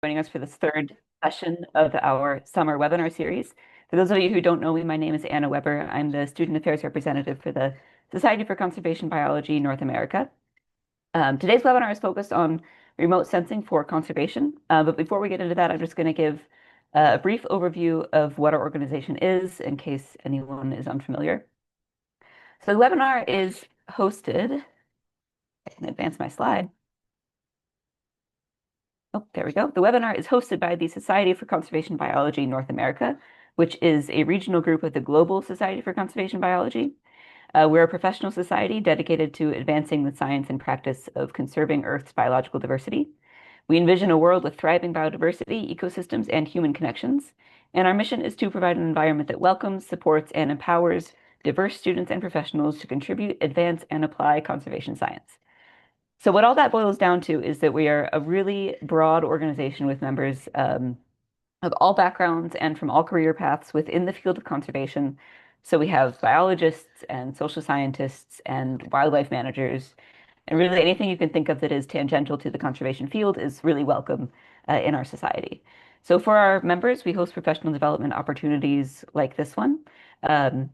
Joining us for this third session of our summer webinar series. For those of you who don't know me, my name is Anna Weber. I'm the Student Affairs Representative for the Society for Conservation Biology North America. Today's webinar is focused on remote sensing for conservation. But before we get into that, I'm just going to give a brief overview of what our organization is in case anyone is unfamiliar. So the webinar is hosted, I can advance my slide. Oh, there we go. The webinar is hosted by the Society for Conservation Biology North America, which is a regional group of the Global Society for Conservation Biology. We're a professional society dedicated to advancing the science and practice of conserving Earth's biological diversity. We envision a world with thriving biodiversity, ecosystems, and human connections. And our mission is to provide an environment that welcomes, supports, and empowers diverse students and professionals to contribute, advance, and apply conservation science. So what all that boils down to is that we are a really broad organization with members of all backgrounds and from all career paths within the field of conservation. So we have biologists and social scientists and wildlife managers, and really anything you can think of that is tangential to the conservation field is really welcome in our society. So for our members, we host professional development opportunities like this one. Um,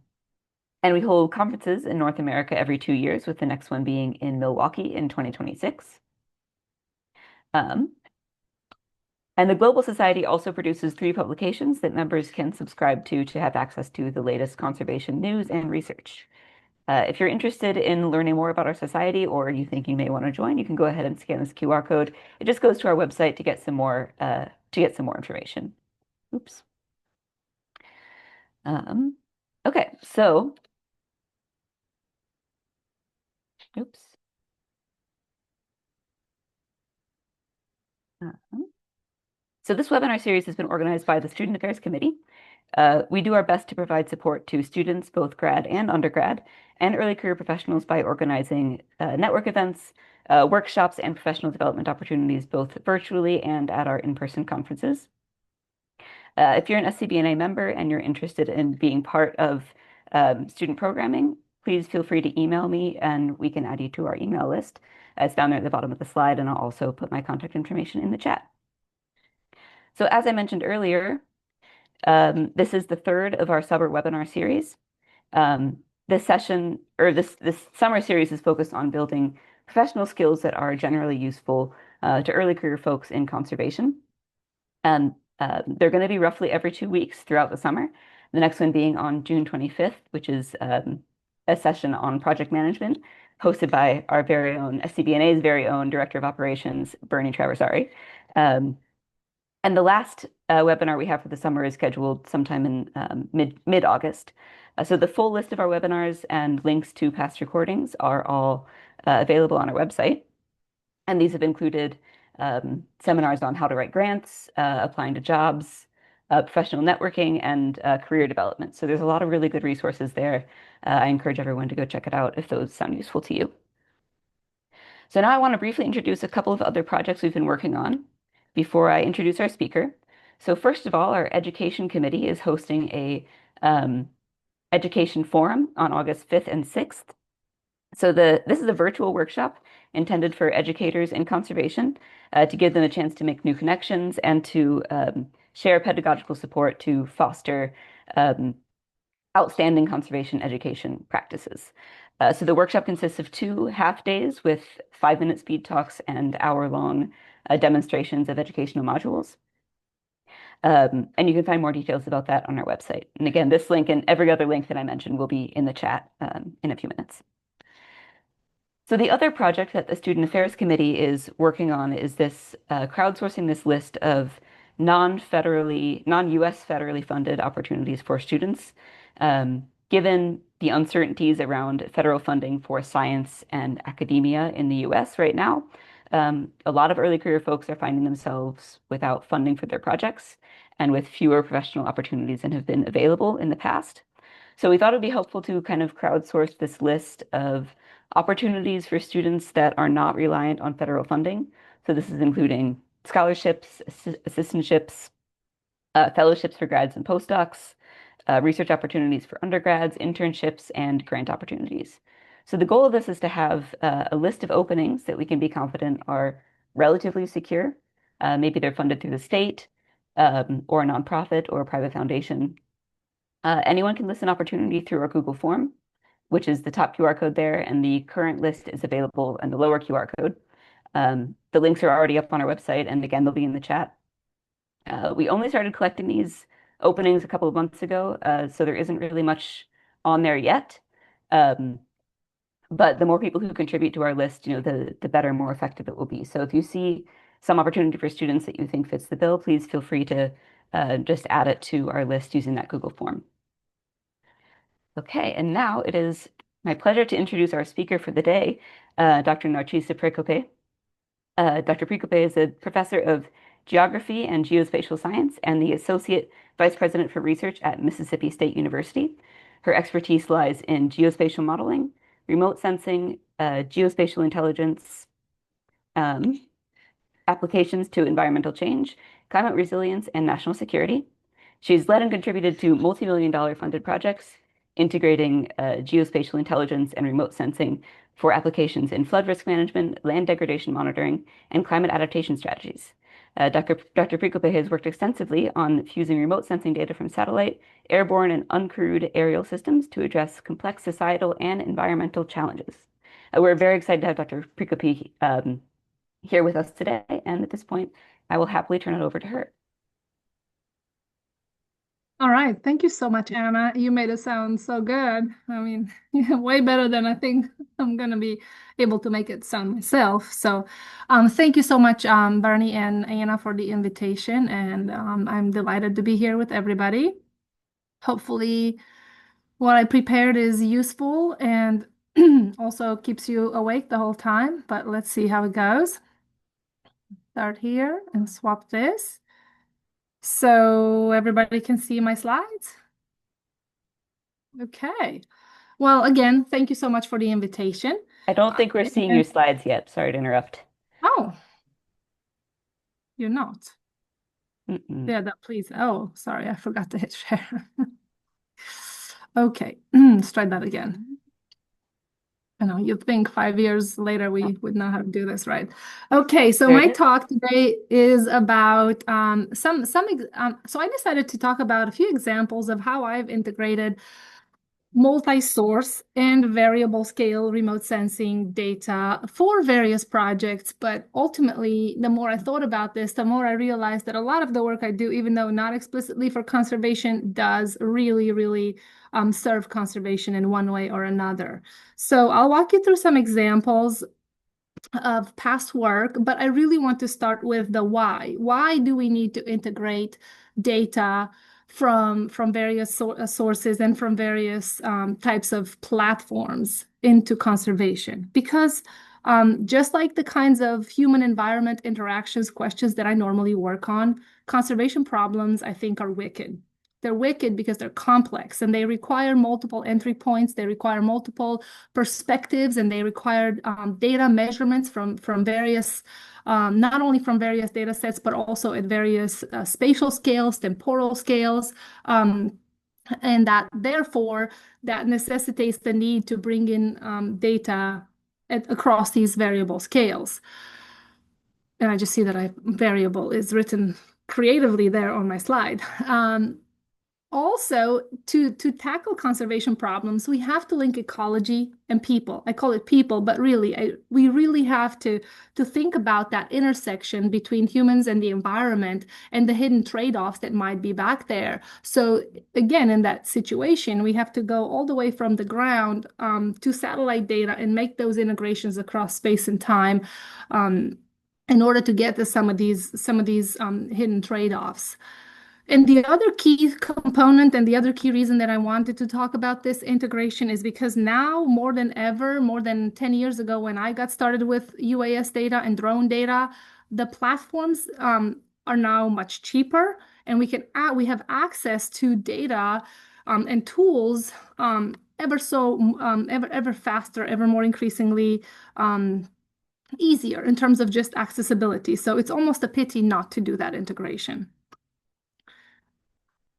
and we hold conferences in North America every 2 years, with the next one being in Milwaukee in 2026. Um, and the Global Society also produces 3 publications that members can subscribe to have access to the latest conservation news and research. If you're interested in learning more about our society or you think you may want to join, you can go ahead and scan this QR code. It just goes to our website to get some more information. Oops. Um, okay, so oops. Um, So this webinar series has been organized by the Student Affairs Committee. We do our best to provide support to students, both grad and undergrad, and early career professionals by organizing network events, workshops, and professional development opportunities, both virtually and at our in-person conferences. If you're an SCBNA member and you're interested in being part of student programming, please feel free to email me and we can add you to our email list. It's down there at the bottom of the slide, and I'll also put my contact information in the chat. So as I mentioned earlier, this is the third of our summer webinar series. This session or this summer series is focused on building professional skills that are generally useful to early career folks in conservation. And they're going to be roughly every 2 weeks throughout the summer. The next one being on June 25th, which is a session on project management hosted by our very own SCBNA's very own Director of Operations, Bernie Traversari. And the last webinar we have for the summer is scheduled sometime in mid-August. So the full list of our webinars and links to past recordings are all available on our website. And these have included seminars on how to write grants, applying to jobs, professional networking, and career development. So there's a lot of really good resources there. I encourage everyone to go check it out if those sound useful to you. So now I want to briefly introduce a couple of other projects we've been working on before I introduce our speaker. So first of all, our education committee is hosting a education forum on August 5th and 6th. So this is a virtual workshop intended for educators in conservation to give them a chance to make new connections and to share pedagogical support to foster outstanding conservation education practices. So the workshop consists of 2 half days with 5-minute speed talks and hour-long demonstrations of educational modules. And you can find more details about that on our website. And again, this link and every other link that I mentioned will be in the chat in a few minutes. So the other project that the Student Affairs Committee is working on is this crowdsourcing this list of non-US federally funded opportunities for students. Given the uncertainties around federal funding for science and academia in the US right now, a lot of early career folks are finding themselves without funding for their projects and with fewer professional opportunities than have been available in the past. So we thought it would be helpful to kind of crowdsource this list of opportunities for students that are not reliant on federal funding. So this is including scholarships, assistantships, fellowships for grads and postdocs, research opportunities for undergrads, internships, and grant opportunities. So the goal of this is to have a list of openings that we can be confident are relatively secure, Maybe they're funded through the state, or a nonprofit or a private foundation. Anyone can list an opportunity through our Google form, which is the top QR code there, and the current list is available in the lower QR code. The links are already up on our website, and again, they'll be in the chat. We only started collecting these openings a couple of months ago, so there isn't really much on there yet. But the more people who contribute to our list, the better, more effective it will be. So if you see some opportunity for students that you think fits the bill, please feel free to just add it to our list using that Google form. Okay, and now it is my pleasure to introduce our speaker for the day, Dr. Narcisa Precope. Dr. Precope is a professor of geography and geospatial science and the associate vice president for research at Mississippi State University. Her expertise lies in geospatial modeling, remote sensing, geospatial intelligence, applications to environmental change, climate resilience, and national security. She's led and contributed to multi-million-dollar funded projects integrating geospatial intelligence and remote sensing for applications in flood risk management, land degradation monitoring, and climate adaptation strategies. Dr. Precope has worked extensively on fusing remote sensing data from satellite, airborne, and uncrewed aerial systems to address complex societal and environmental challenges. We're very excited to have Dr. Precope here with us today, and at this point, I will happily turn it over to her. All right. Thank you so much, Anna. You made it sound so good. I mean, way better than I think I'm going to be able to make it sound myself. So thank you so much, Barney and Anna, for the invitation. And I'm delighted to be here with everybody. Hopefully, what I prepared is useful and also keeps you awake the whole time. But let's see how it goes. Start here and swap this. So everybody can see my slides. Okay. Well, again, thank you so much for the invitation. I don't think we're seeing your slides yet. Sorry to interrupt. Oh, you're not. Mm-mm. Yeah, please. Oh, sorry, I forgot to hit share. Okay, let's try that again. I know you'd think 5 years later we would know how to do this, right? Okay, so my talk today is about so I decided to talk about a few examples of how I've integrated multi-source and variable scale remote sensing data for various projects. But ultimately, the more I thought about this, the more I realized that a lot of the work I do, even though not explicitly for conservation, does really, really serve conservation in one way or another. So I'll walk you through some examples of past work, but I really want to start with the why. Why do we need to integrate data from various sources and from various types of platforms into conservation? Because just like the kinds of human environment interactions questions that I normally work on, conservation problems, I think, are wicked. They're wicked because they're complex and they require multiple entry points. They require multiple perspectives, and they require data measurements from various, not only from various data sets, but also at various spatial scales, temporal scales. And that therefore that necessitates the need to bring in data across these variable scales. And I just see that variable is written creatively there on my slide. Also, to tackle conservation problems, we have to link ecology and people. I call it people, but really, we really have to think about that intersection between humans and the environment and the hidden trade-offs that might be back there. So again, in that situation, we have to go all the way from the ground to satellite data and make those integrations across space and time in order to get to some of these hidden trade-offs. And the other key component and the other key reason that I wanted to talk about this integration is because now more than ever, more than 10 years ago when I got started with UAS data and drone data, the platforms are now much cheaper, and we have access to data and tools ever faster, ever more increasingly easier in terms of just accessibility. So it's almost a pity not to do that integration.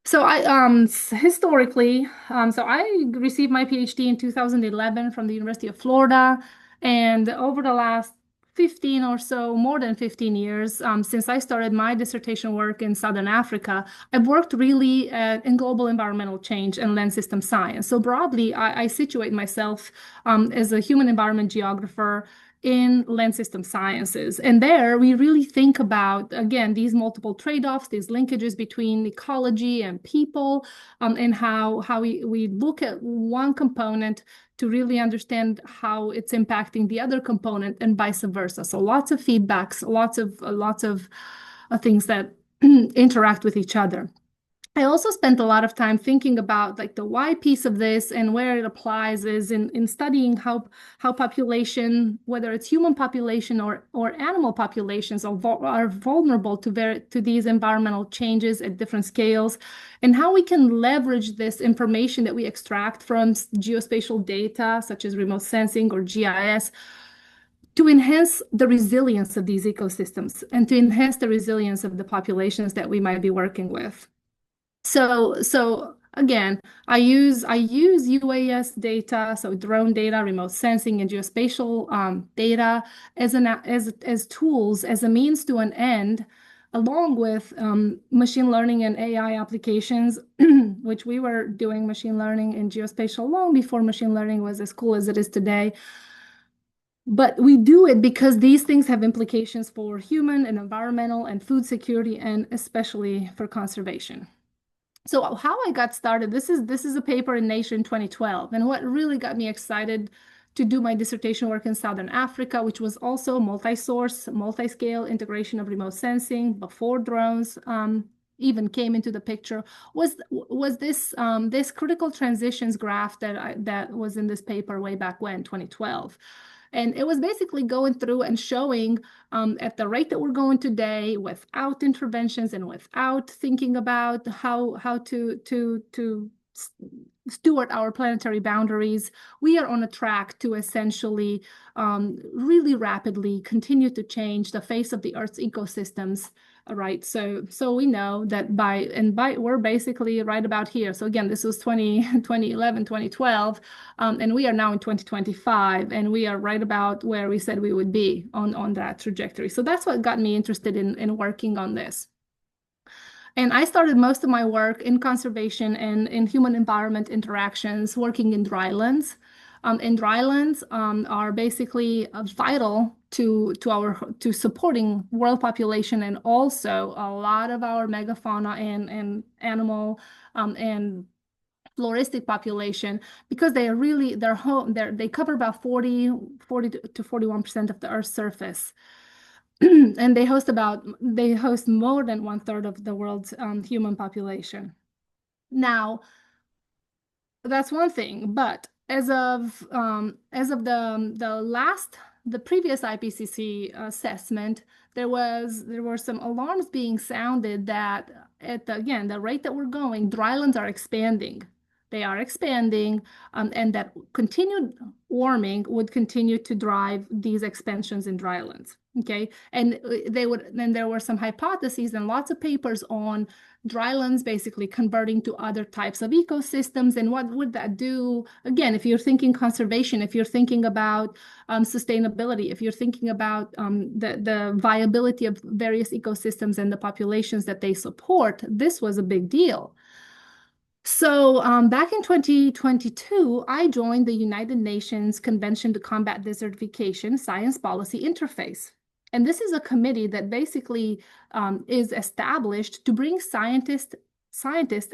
So historically, so I received my PhD in 2011 from the University of Florida, and over the last 15 or so, more than 15 years, since I started my dissertation work in Southern Africa, I've worked really in global environmental change and land system science. So broadly, I situate myself as a human environment geographer in land system sciences. And there we really think about, again, these multiple trade-offs, these linkages between ecology and people, and how we look at one component to really understand how it's impacting the other component and vice versa. So lots of feedbacks, lots of things that interact with each other. I also spent a lot of time thinking about like the why piece of this, and where it applies is in studying how population, whether it's human population or animal populations, are vulnerable to these environmental changes at different scales, and how we can leverage this information that we extract from geospatial data such as remote sensing or GIS to enhance the resilience of these ecosystems and to enhance the resilience of the populations that we might be working with. So again, I use UAS data, so drone data, remote sensing, and geospatial data as tools, as a means to an end, along with machine learning and AI applications, which we were doing machine learning and geospatial long before machine learning was as cool as it is today. But we do it because these things have implications for human and environmental and food security, and especially for conservation. So how I got started, this is a paper in Nature in 2012. And what really got me excited to do my dissertation work in Southern Africa, which was also multi-source, multi-scale integration of remote sensing before drones even came into the picture, was this critical transitions graph that was in this paper way back when, 2012. And it was basically going through and showing at the rate that we're going today, without interventions and without thinking about how to steward our planetary boundaries, we are on a track to essentially really rapidly continue to change the face of the Earth's ecosystems. Right. So we know that we're basically right about here. So again, this was 2011, 2012, and we are now in 2025, and we are right about where we said we would be on that trajectory. So that's what got me interested in working on this. And I started most of my work in conservation and in human environment interactions, working in drylands. And drylands are basically vital to supporting world population, and also a lot of our megafauna and animal and floristic population, because they cover about 40 to 41% of the Earth's surface. And they host more than 1/3 of the world's human population. Now, that's one thing, but as of the previous IPCC assessment, there were some alarms being sounded that at the rate that we're going, drylands are expanding. They are expanding, and that continued warming would continue to drive these expansions in drylands. Okay, and there were some hypotheses and lots of papers on drylands basically converting to other types of ecosystems, and what would that do? Again, if you're thinking conservation, if you're thinking about sustainability, if you're thinking about the viability of various ecosystems and the populations that they support, this was a big deal. So back in 2022, I joined the United Nations Convention to Combat Desertification Science Policy Interface. And this is a committee that basically is established to bring scientists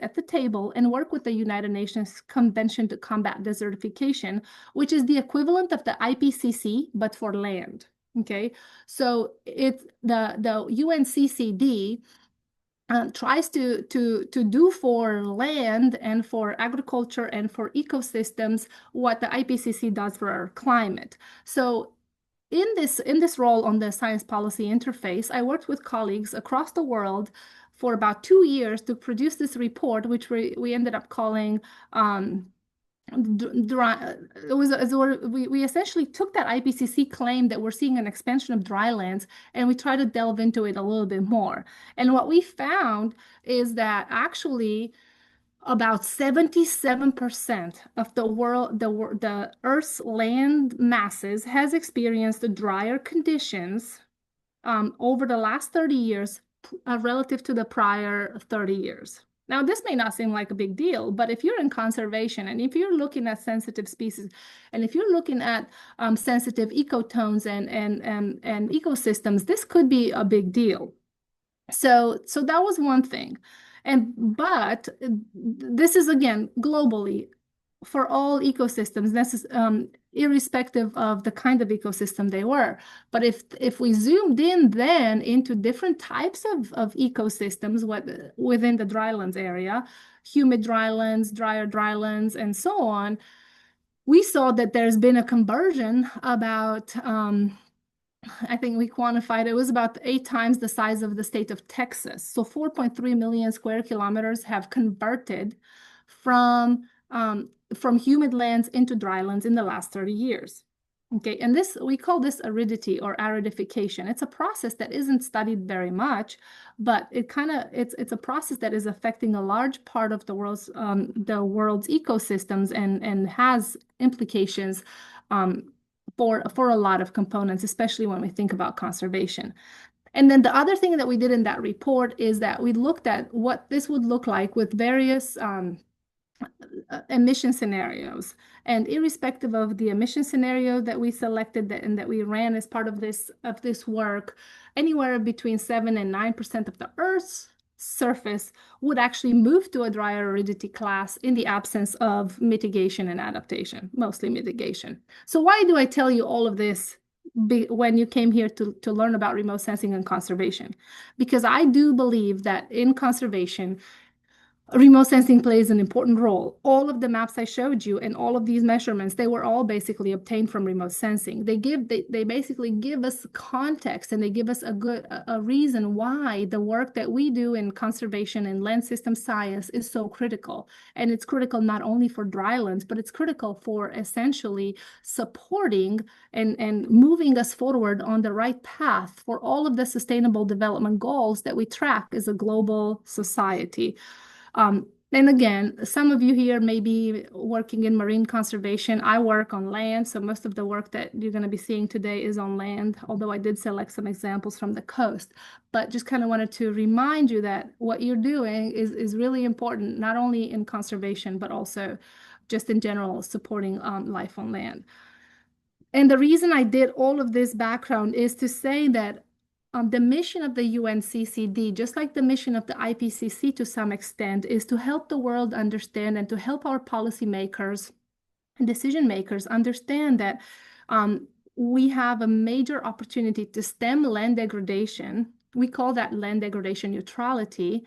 at the table and work with the United Nations Convention to Combat Desertification, which is the equivalent of the IPCC, but for land. Okay, so it's the UNCCD tries to do for land and for agriculture and for ecosystems what the IPCC does for our climate. So in this role on the science policy interface, I worked with colleagues across the world for about 2 years to produce this report, which we ended up calling we essentially took that IPCC claim that we're seeing an expansion of drylands, and we tried to delve into it a little bit more. And what we found is that actually about 77% of the Earth's land masses has experienced drier conditions over the last 30 years relative to the prior 30 years. Now, this may not seem like a big deal, but if you're in conservation and if you're looking at sensitive species, and if you're looking at sensitive ecotones and ecosystems, this could be a big deal. So that was one thing. But this is again globally for all ecosystems, irrespective of the kind of ecosystem they were. But if we zoomed in then into different types of ecosystems within the drylands area, humid drylands, drier drylands, and so on, we saw that there's been a conversion about I think we quantified it was about 8 times the size of the state of Texas. So 4.3 million square kilometers have converted from humid lands into drylands in the last 30 years. Okay, and this we call this aridity or aridification. It's a process that isn't studied very much, but it's a process that is affecting a large part of the world's ecosystems and has implications for a lot of components, especially when we think about conservation. And then the other thing that we did in that report is that we looked at what this would look like with various emission scenarios. And irrespective of the emission scenario that we selected and that we ran as part of this work, anywhere between 7 and 9% of the Earth's surface would actually move to a drier aridity class in the absence of mitigation and adaptation, mostly mitigation. So why do I tell you all of this when you came here to learn about remote sensing and conservation? Because I do believe that in conservation, remote sensing plays an important role. All of the maps I showed you and all of these measurements, they were all basically obtained from remote sensing. They basically give us context and they give us a reason why the work that we do in conservation and land system science is so critical. And it's critical not only for drylands, but it's critical for essentially supporting and moving us forward on the right path for all of the sustainable development goals that we track as a global society. And again, some of you here may be working in marine conservation. I work on land, so most of the work that you're going to be seeing today is on land, although I did select some examples from the coast. But just kind of wanted to remind you that what you're doing is really important, not only in conservation, but also just in general, supporting life on land. And the reason I did all of this background is to say that the mission of the UNCCD, just like the mission of the IPCC to some extent, is to help the world understand and to help our policymakers and decision makers understand that we have a major opportunity to stem land degradation. We call that land degradation neutrality,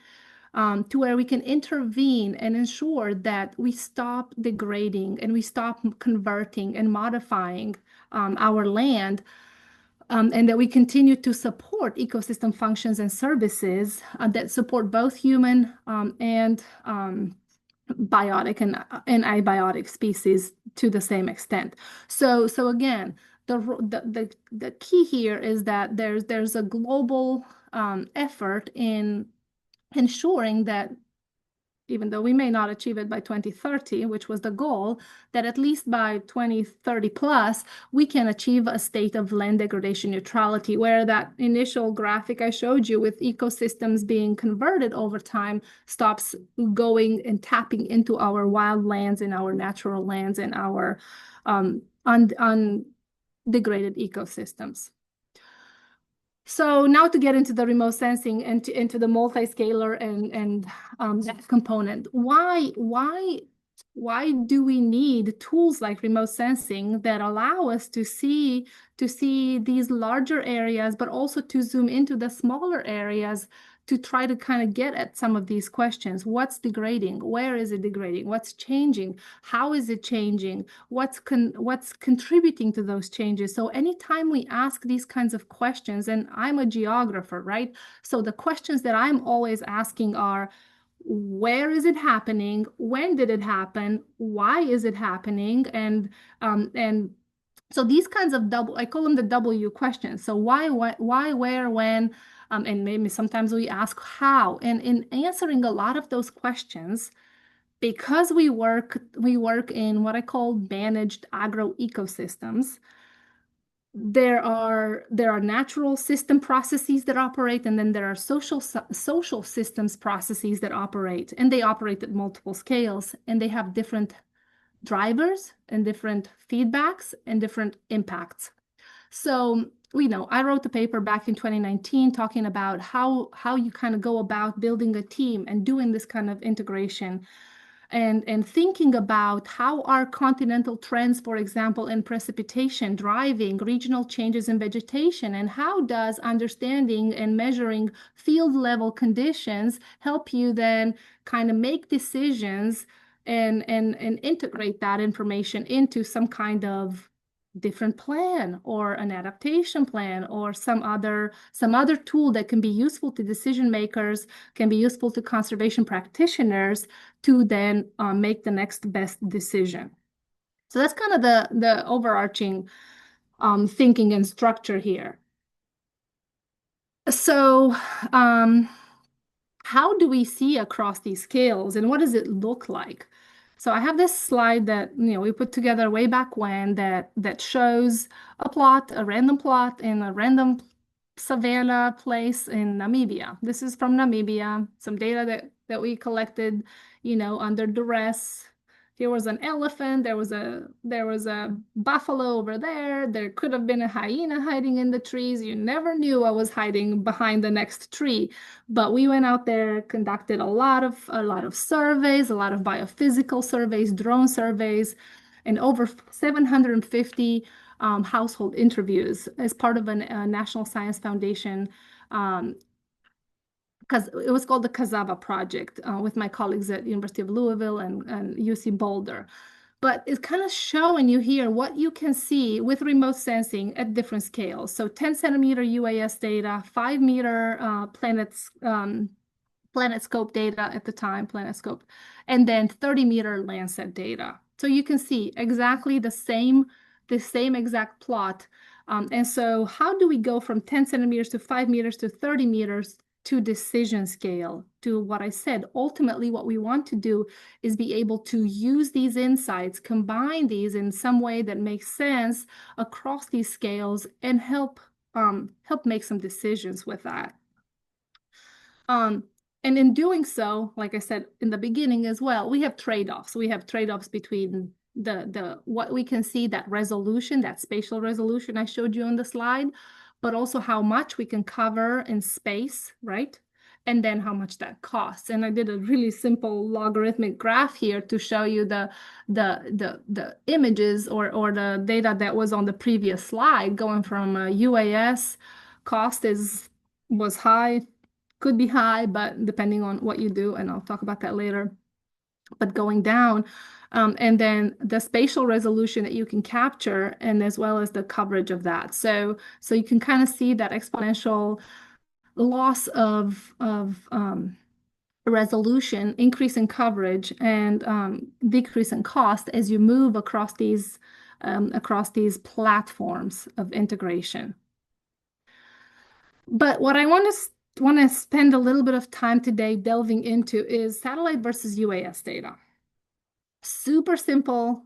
to where we can intervene and ensure that we stop degrading and we stop converting and modifying our land. And that we continue to support ecosystem functions and services that support both human and biotic and abiotic species to the same extent. So again, the key here is that there's a global effort in ensuring that even though we may not achieve it by 2030, which was the goal, that at least by 2030 plus, we can achieve a state of land degradation neutrality, where that initial graphic I showed you with ecosystems being converted over time stops going and tapping into our wild lands and our natural lands and our undegraded ecosystems. So now to get into the remote sensing and into the multi-scalar and that component, why do we need tools like remote sensing that allow us to see these larger areas, but also to zoom into the smaller areas to try to kind of get at some of these questions? What's degrading? Where is it degrading? What's changing? How is it changing? What's contributing to those changes? So anytime we ask these kinds of questions, and I'm a geographer, right? So the questions that I'm always asking are, where is it happening? When did it happen? Why is it happening? And so these kinds of I call them the W questions. So why, where, when, and maybe sometimes we ask how. And in answering a lot of those questions, because we work in what I call managed agro ecosystems, there are natural system processes that operate, and then there are social systems processes that operate, and they operate at multiple scales, and they have different drivers and different feedbacks and different impacts. So we know I wrote the paper back in 2019 talking about how you kind of go about building a team and doing this kind of integration, and thinking about how are continental trends, for example, in precipitation driving regional changes in vegetation, and how does understanding and measuring field level conditions help you then kind of make decisions and integrate that information into some kind of different plan or an adaptation plan or some other tool that can be useful to decision makers, can be useful to conservation practitioners to then make the next best decision. So that's kind of the overarching thinking and structure here. So how do we see across these scales, and what does it look like? So I have this slide that we put together way back when that shows a random plot in a random savanna place in Namibia. This is from Namibia, some data that we collected, under duress. Here was an elephant, there was a buffalo over there. There could have been a hyena hiding in the trees. You never knew what was hiding behind the next tree. But we went out there, conducted a lot of surveys, a lot of biophysical surveys, drone surveys, and over 750 household interviews as part of a National Science Foundation, because it was called the Cassava Project, with my colleagues at University of Louisville and UC Boulder. But it's kind of showing you here what you can see with remote sensing at different scales. So 10 centimeter UAS data, 5 meter PlanetScope data at the time, PlanetScope, and then 30 meter Landsat data. So you can see exactly the same exact plot. And so how do we go from 10 centimeters to 5 meters to 30 meters to decision scale, to what I said? Ultimately, what we want to do is be able to use these insights, combine these in some way that makes sense across these scales, and help make some decisions with that. And in doing so, like I said in the beginning as well, we have trade-offs. We have trade-offs between the what we can see, that resolution, that spatial resolution I showed you on the slide, but also how much we can cover in space, right? And then how much that costs. And I did a really simple logarithmic graph here to show you the images or the data that was on the previous slide, going from UAS cost was high, could be high, but depending on what you do, and I'll talk about that later, but going down. And then the spatial resolution that you can capture, and as well as the coverage of that. So you can kind of see that exponential loss of resolution, increase in coverage, and decrease in cost as you move across these platforms of integration. But what I want to spend a little bit of time today delving into is satellite versus UAS data. Super simple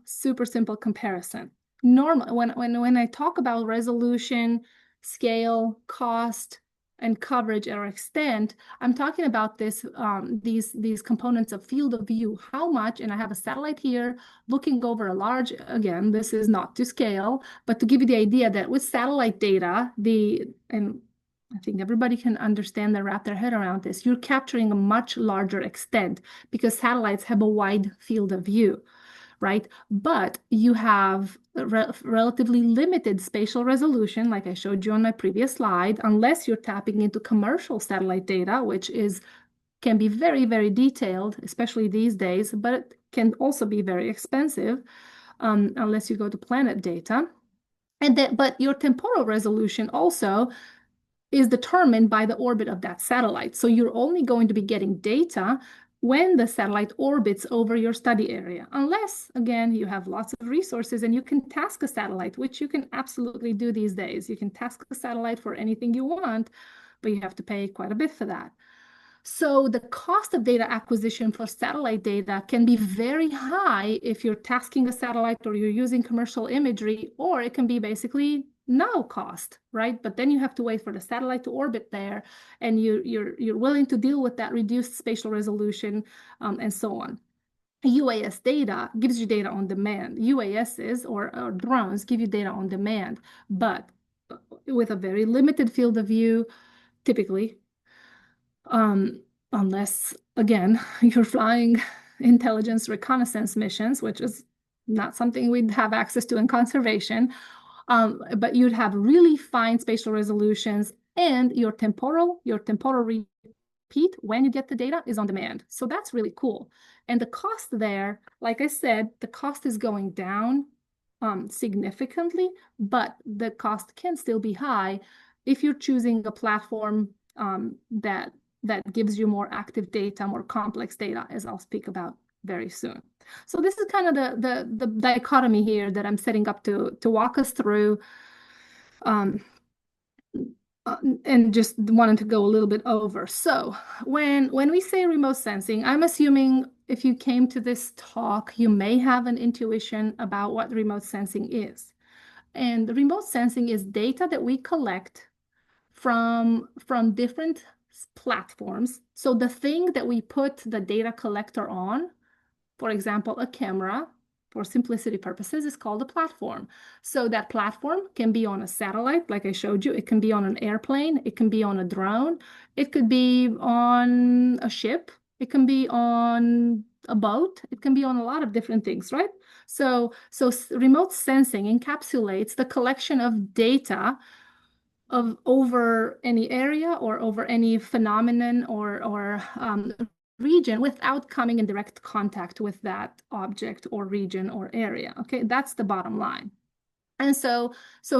comparison. When I talk about resolution, scale, cost, and coverage or extent, I'm talking about these components of field of view. How much, and I have a satellite here looking over a large, again, this is not to scale, but to give you the idea that with satellite data, and I think everybody can understand and wrap their head around this, you're capturing a much larger extent because satellites have a wide field of view, right? But you have relatively limited spatial resolution, like I showed you on my previous slide, unless you're tapping into commercial satellite data, which can be very, very detailed, especially these days, but it can also be very expensive, unless you go to Planet data. But your temporal resolution also is determined by the orbit of that satellite. So you're only going to be getting data when the satellite orbits over your study area, unless, again, you have lots of resources and you can task a satellite, which you can absolutely do these days. You can task a satellite for anything you want, but you have to pay quite a bit for that. So the cost of data acquisition for satellite data can be very high if you're tasking a satellite or you're using commercial imagery, or it can be basically no cost, right? But then you have to wait for the satellite to orbit there, and you're willing to deal with that reduced spatial resolution, and so on. UAS data gives you data on demand. UASs or drones give you data on demand, but with a very limited field of view, typically, unless, again, you're flying intelligence reconnaissance missions, which is not something we'd have access to in conservation. But you'd have really fine spatial resolutions, and your temporal repeat when you get the data is on demand. So that's really cool. And the cost there, like I said, the cost is going down significantly, but the cost can still be high if you're choosing a platform that gives you more active data, more complex data, as I'll speak about very soon. So this is kind of the dichotomy here that I'm setting up to walk us through, and just wanted to go a little bit over. So when we say remote sensing, I'm assuming if you came to this talk, you may have an intuition about what remote sensing is. And remote sensing is data that we collect from different platforms. So the thing that we put the data collector on, for example, a camera, for simplicity purposes, is called a platform. So that platform can be on a satellite, like I showed you. It can be on an airplane. It can be on a drone. It could be on a ship. It can be on a boat. It can be on a lot of different things, right? So remote sensing encapsulates the collection of data of over any area or over any phenomenon or region without coming in direct contact with that object or region or area. Okay, that's the bottom line. And so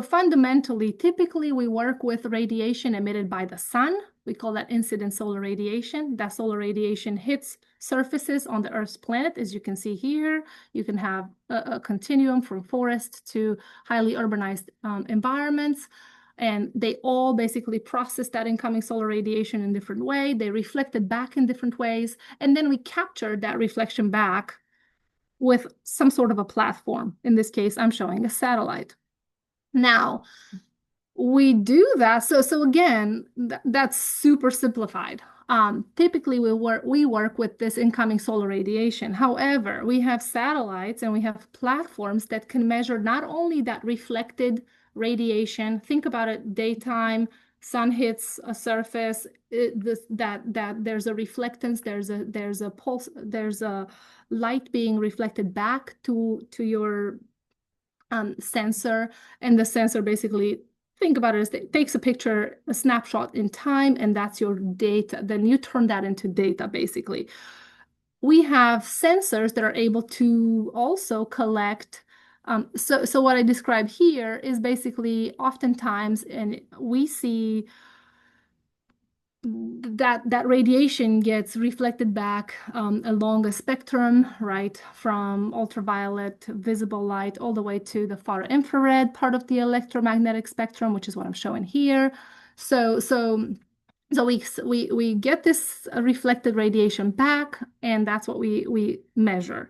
fundamentally, typically we work with radiation emitted by the sun. We call that incident solar radiation. That solar radiation hits surfaces on the Earth's planet, as you can see here. You can have a continuum from forest to highly urbanized environments. And they all basically process that incoming solar radiation in different way. They reflect it back in different ways. And then we capture that reflection back with some sort of a platform. In this case, I'm showing a satellite. Now, we do that. So again, that's super simplified. Typically, we work with this incoming solar radiation. However, we have satellites and we have platforms that can measure not only that reflected radiation. Think about it: daytime, sun hits a surface, that there's a reflectance, there's a pulse, there's a light being reflected back to your sensor, and the sensor basically, think about it as it takes a picture, a snapshot in time, and that's your data. Then you turn that into data, basically. We have sensors that are able to also collect. So what I describe here is basically oftentimes, and we see that radiation gets reflected back along a spectrum, right, from ultraviolet, visible light, all the way to the far infrared part of the electromagnetic spectrum, which is what I'm showing here. So we get this reflected radiation back, and that's what we measure.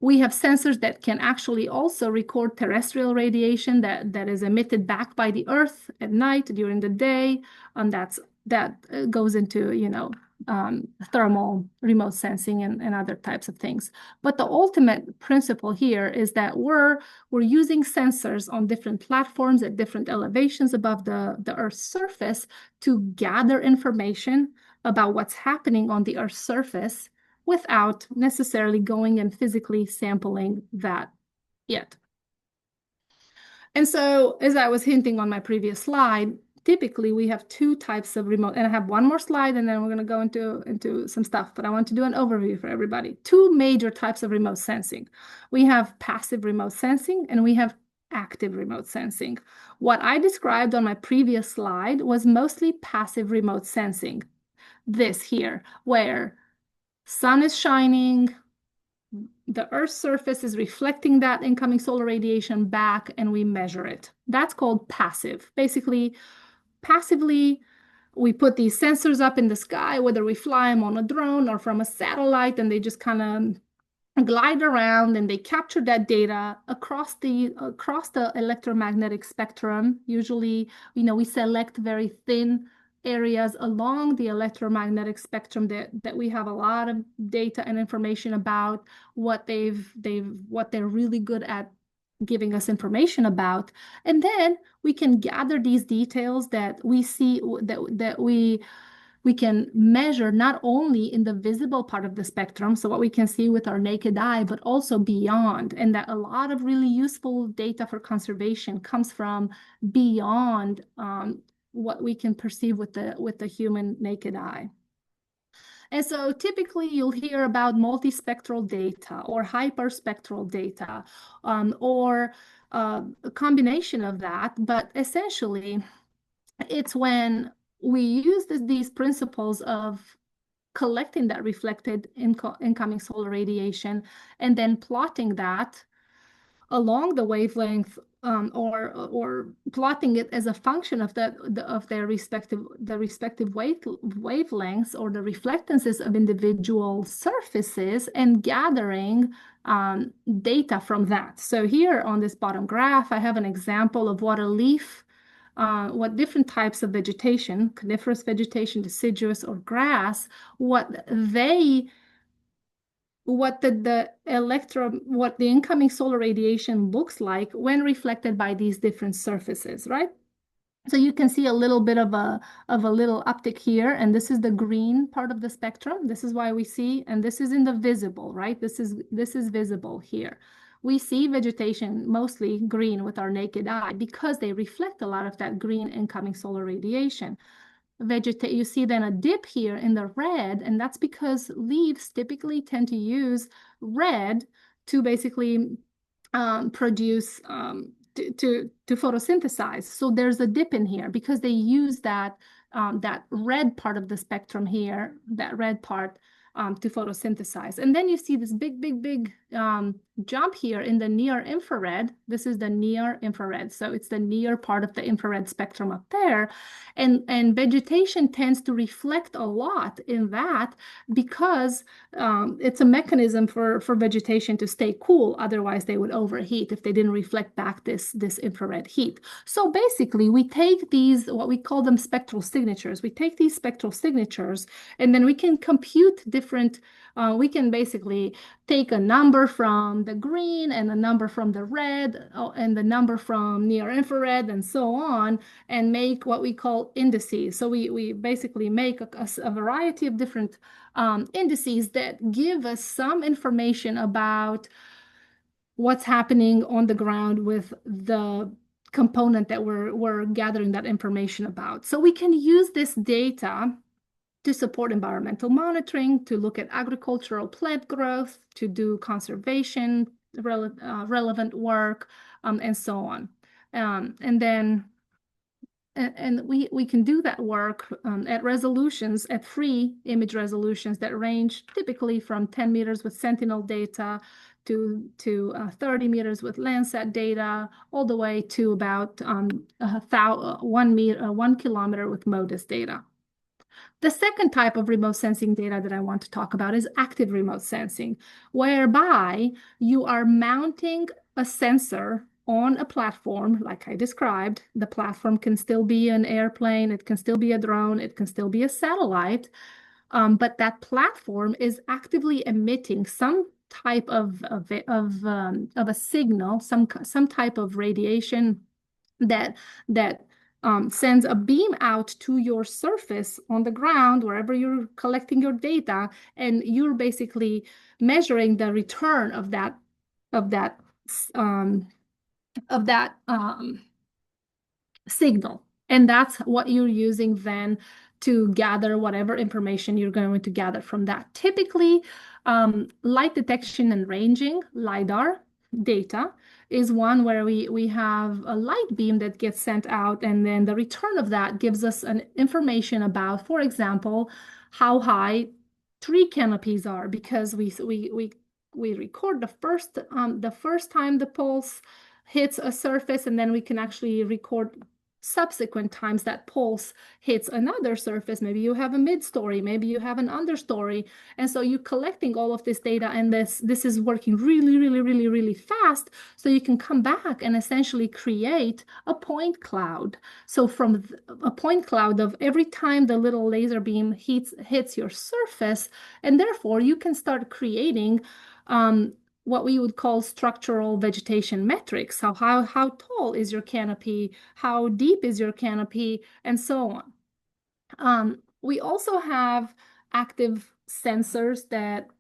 We have sensors that can actually also record terrestrial radiation that is emitted back by the Earth at night, during the day, and that goes into, thermal remote sensing and other types of things. But the ultimate principle here is that we're using sensors on different platforms at different elevations above the Earth's surface to gather information about what's happening on the Earth's surface without necessarily going and physically sampling that yet. And so, as I was hinting on my previous slide, typically we have two types of remote, and I have one more slide and then we're going to go into some stuff, but I want to do an overview for everybody. Two major types of remote sensing. We have passive remote sensing and we have active remote sensing. What I described on my previous slide was mostly passive remote sensing. This here, where sun is shining, the Earth's surface is reflecting that incoming solar radiation back, and we measure it. That's called passive. Basically, passively, we put these sensors up in the sky, whether we fly them on a drone or from a satellite, and they just kind of glide around and they capture that data across the electromagnetic spectrum. Usually, we select very thin areas along the electromagnetic spectrum that we have a lot of data and information about what they're really good at giving us information about. And then we can gather these details that we see that we can measure not only in the visible part of the spectrum, so what we can see with our naked eye, but also beyond. And that a lot of really useful data for conservation comes from beyond what we can perceive with the human naked eye. And so typically you'll hear about multispectral data or hyperspectral data, or a combination of that. But essentially, it's when we use these principles of collecting that reflected incoming solar radiation and then plotting that along the wavelength, or plotting it as a function of their respective wavelengths or the reflectances of individual surfaces, and gathering data from that. So here on this bottom graph, I have an example of what a leaf, what different types of vegetation, coniferous vegetation, deciduous, or grass, what the incoming solar radiation looks like when reflected by these different surfaces, right? So you can see a little bit of a little uptick here, and this is the green part of the spectrum. This is why we see, and this is in the visible, right? This is visible here. We see vegetation mostly green with our naked eye because they reflect a lot of that green incoming solar radiation. You see then a dip here in the red, and that's because leaves typically tend to use red to basically produce to photosynthesize. So there's a dip in here because they use that red part of the spectrum here, that red part, to photosynthesize. And then you see this big jump here in the near infrared. This is the near infrared. So it's the near part of the infrared spectrum up there. And vegetation tends to reflect a lot in that because it's a mechanism for vegetation to stay cool. Otherwise, they would overheat if they didn't reflect back this infrared heat. So basically, we take these, what we call them spectral signatures. We take these spectral signatures, and then we can compute different, we can basically take a number from the green and a number from the red, and the number from near infrared and so on, and make what we call indices. So we basically make a variety of different indices that give us some information about what's happening on the ground with the component that we're gathering that information about. So we can use this data to support environmental monitoring, to look at agricultural plant growth, to do conservation relevant work, and so on. And we can do that work at resolutions, at free image resolutions that range typically from 10 meters with Sentinel data to 30 meters with Landsat data, all the way to about 1 kilometer with MODIS data. The second type of remote sensing data that I want to talk about is active remote sensing, whereby you are mounting a sensor on a platform, like I described. The platform can still be an airplane, it can still be a drone, it can still be a satellite, but that platform is actively emitting some type of a signal, some type of radiation that sends a beam out to your surface on the ground, wherever you're collecting your data, and you're basically measuring the return of that signal. And that's what you're using then to gather whatever information you're going to gather from that. Typically, light detection and ranging, LiDAR data, is one where we have a light beam that gets sent out, and then the return of that gives us an information about, for example, how high tree canopies are, because we record the first time the pulse hits a surface, and then we can actually record subsequent times that pulse hits another surface. Maybe you have a mid-story, maybe you have an understory. And so you're collecting all of this data, and this is working really, really, really, really fast. So you can come back and essentially create a point cloud. So from a point cloud of every time the little laser beam hits your surface, and therefore you can start creating what we would call structural vegetation metrics. So how tall is your canopy? How deep is your canopy? And so on. We also have active sensors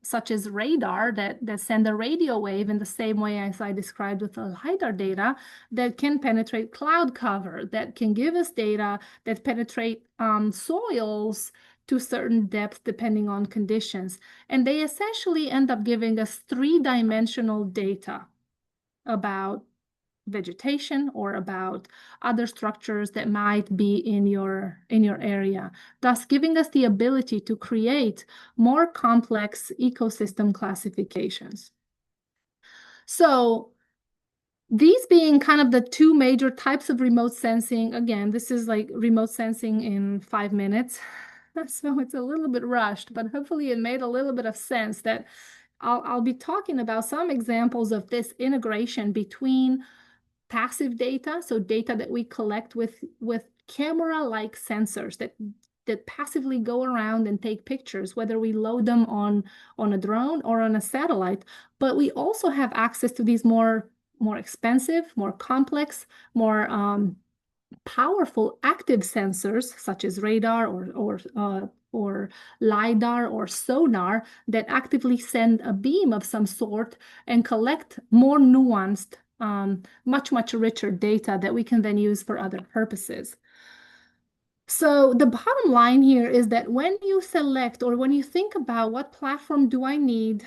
such as radar, that send a radio wave in the same way as I described with the LiDAR data, that can penetrate cloud cover, that can give us data that penetrate soils to certain depths depending on conditions. And they essentially end up giving us three-dimensional data about vegetation or about other structures that might be in your area, thus giving us the ability to create more complex ecosystem classifications. So these being kind of the two major types of remote sensing. Again, this is like remote sensing in 5 minutes. So it's a little bit rushed, but hopefully it made a little bit of sense that I'll be talking about some examples of this integration between passive data, so data that we collect with camera-like sensors that passively go around and take pictures, whether we load them on a drone or on a satellite. But we also have access to these more expensive, more complex, more powerful active sensors such as radar or LiDAR or sonar that actively send a beam of some sort and collect more nuanced, much richer data that we can then use for other purposes. So the bottom line here is that when you select or when you think about what platform do I need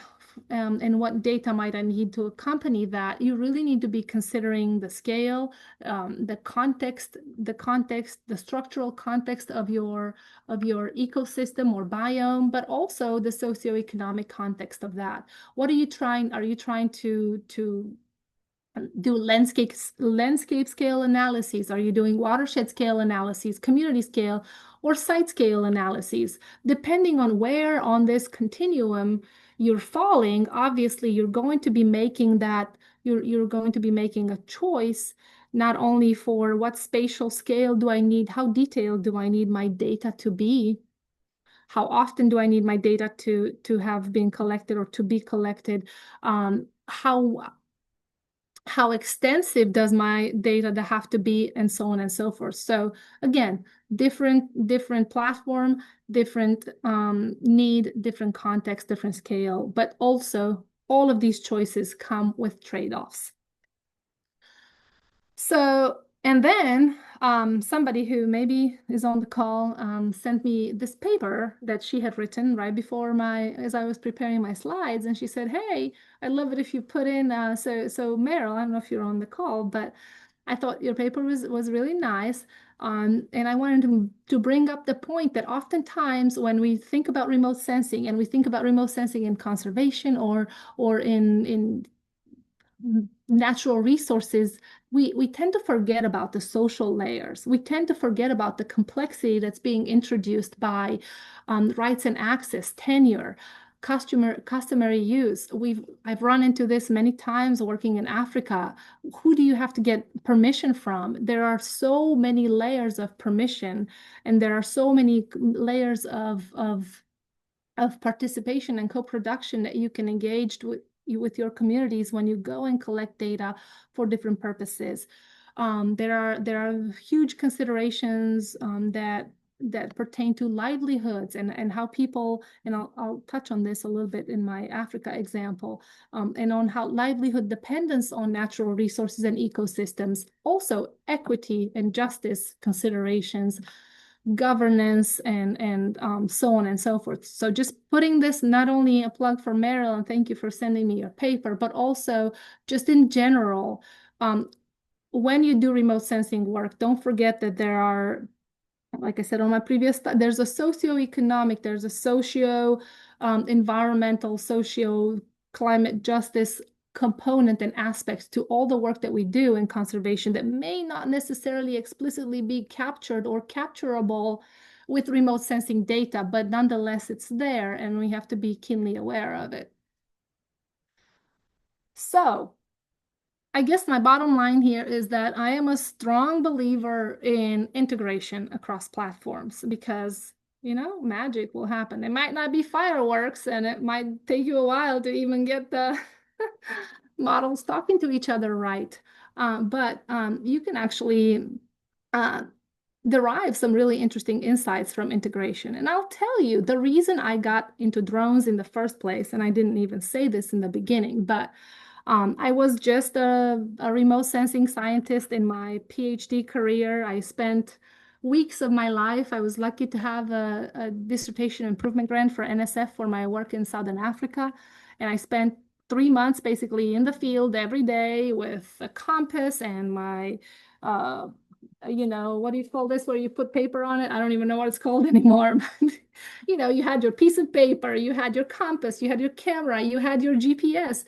and what data might I need to accompany that, you really need to be considering the scale, the context, the structural context of your ecosystem or biome, but also the socioeconomic context of that. What are you trying to do landscape scale analyses? Are you doing watershed scale analyses, community scale, or site scale analyses? Depending on where on this continuum you're falling, obviously you're going to be making you're going to be making a choice, not only for what spatial scale do I need, how detailed do I need my data to be, how often do I need my data to have been collected or to be collected, how extensive does my data have to be, and so on and so forth. So again, different platform, different need, different context, different scale, but also all of these choices come with trade-offs. So, and then somebody who maybe is on the call sent me this paper that she had written right before as I was preparing my slides, and she said, "Hey, I'd love it if you put in." So Meryl, I don't know if you're on the call, but I thought your paper was really nice. And I wanted to bring up the point that oftentimes when we think about remote sensing, and we think about remote sensing in conservation or in natural resources, we tend to forget about the social layers. We tend to forget about the complexity that's being introduced by rights and access, tenure, customary use. I've run into this many times working in Africa. Who do you have to get permission from? There are so many layers of permission, and there are so many layers of participation and co-production that you can engage with your communities when you go and collect data for different purposes. There are huge considerations that pertain to livelihoods and how people, and I'll touch on this a little bit in my Africa example, and on how livelihood dependence on natural resources and ecosystems, also equity and justice considerations, governance, and so on and so forth. So just putting this, not only a plug for Meryl, and thank you for sending me your paper, but also just in general, when you do remote sensing work, don't forget that there are, like I said on my previous, there's a socioeconomic, there's a socio environmental, socio climate justice component and aspects to all the work that we do in conservation that may not necessarily explicitly be captured or capturable with remote sensing data, but nonetheless it's there and we have to be keenly aware of it. So I guess my bottom line here is that I am a strong believer in integration across platforms because, you know, magic will happen. It might not be fireworks and it might take you a while to even get the models talking to each other right. But you can actually derive some really interesting insights from integration. And I'll tell you, the reason I got into drones in the first place, and I didn't even say this in the beginning, but I was just a remote sensing scientist in my PhD career. I spent weeks of my life. I was lucky to have a dissertation improvement grant for NSF for my work in Southern Africa. And I spent 3 months basically in the field every day with a compass and my, you know, what do you call this where you put paper on it? I don't even know what it's called anymore. You know, you had your piece of paper, you had your compass, you had your camera, you had your GPS.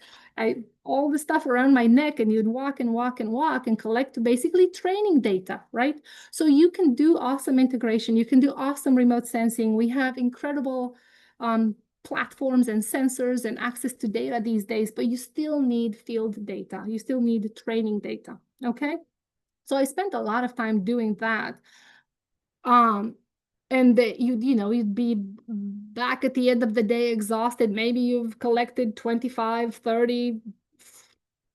All the stuff around my neck, and you'd walk and walk and walk and collect basically training data, right? So you can do awesome integration. You can do awesome remote sensing. We have incredible platforms and sensors and access to data these days, but you still need field data. You still need training data, okay? So I spent a lot of time doing that. And that you'd be back at the end of the day exhausted. Maybe you've collected 25, 30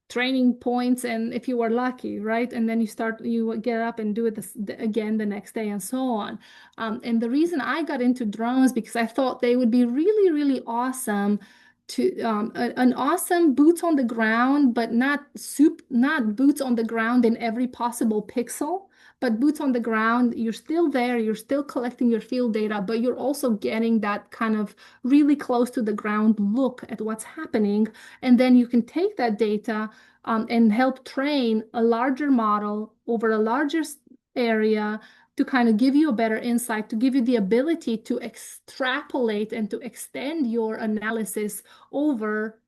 training points, and if you were lucky, right? And then you get up and do it again the next day and so on. And the reason I got into drones because I thought they would be really, really awesome to an awesome boots on the ground, but not boots on the ground in every possible pixel. But boots on the ground, you're still there, you're still collecting your field data, but you're also getting that kind of really close to the ground look at what's happening. And then you can take that data and help train a larger model over a larger area to kind of give you a better insight, to give you the ability to extrapolate and to extend your analysis over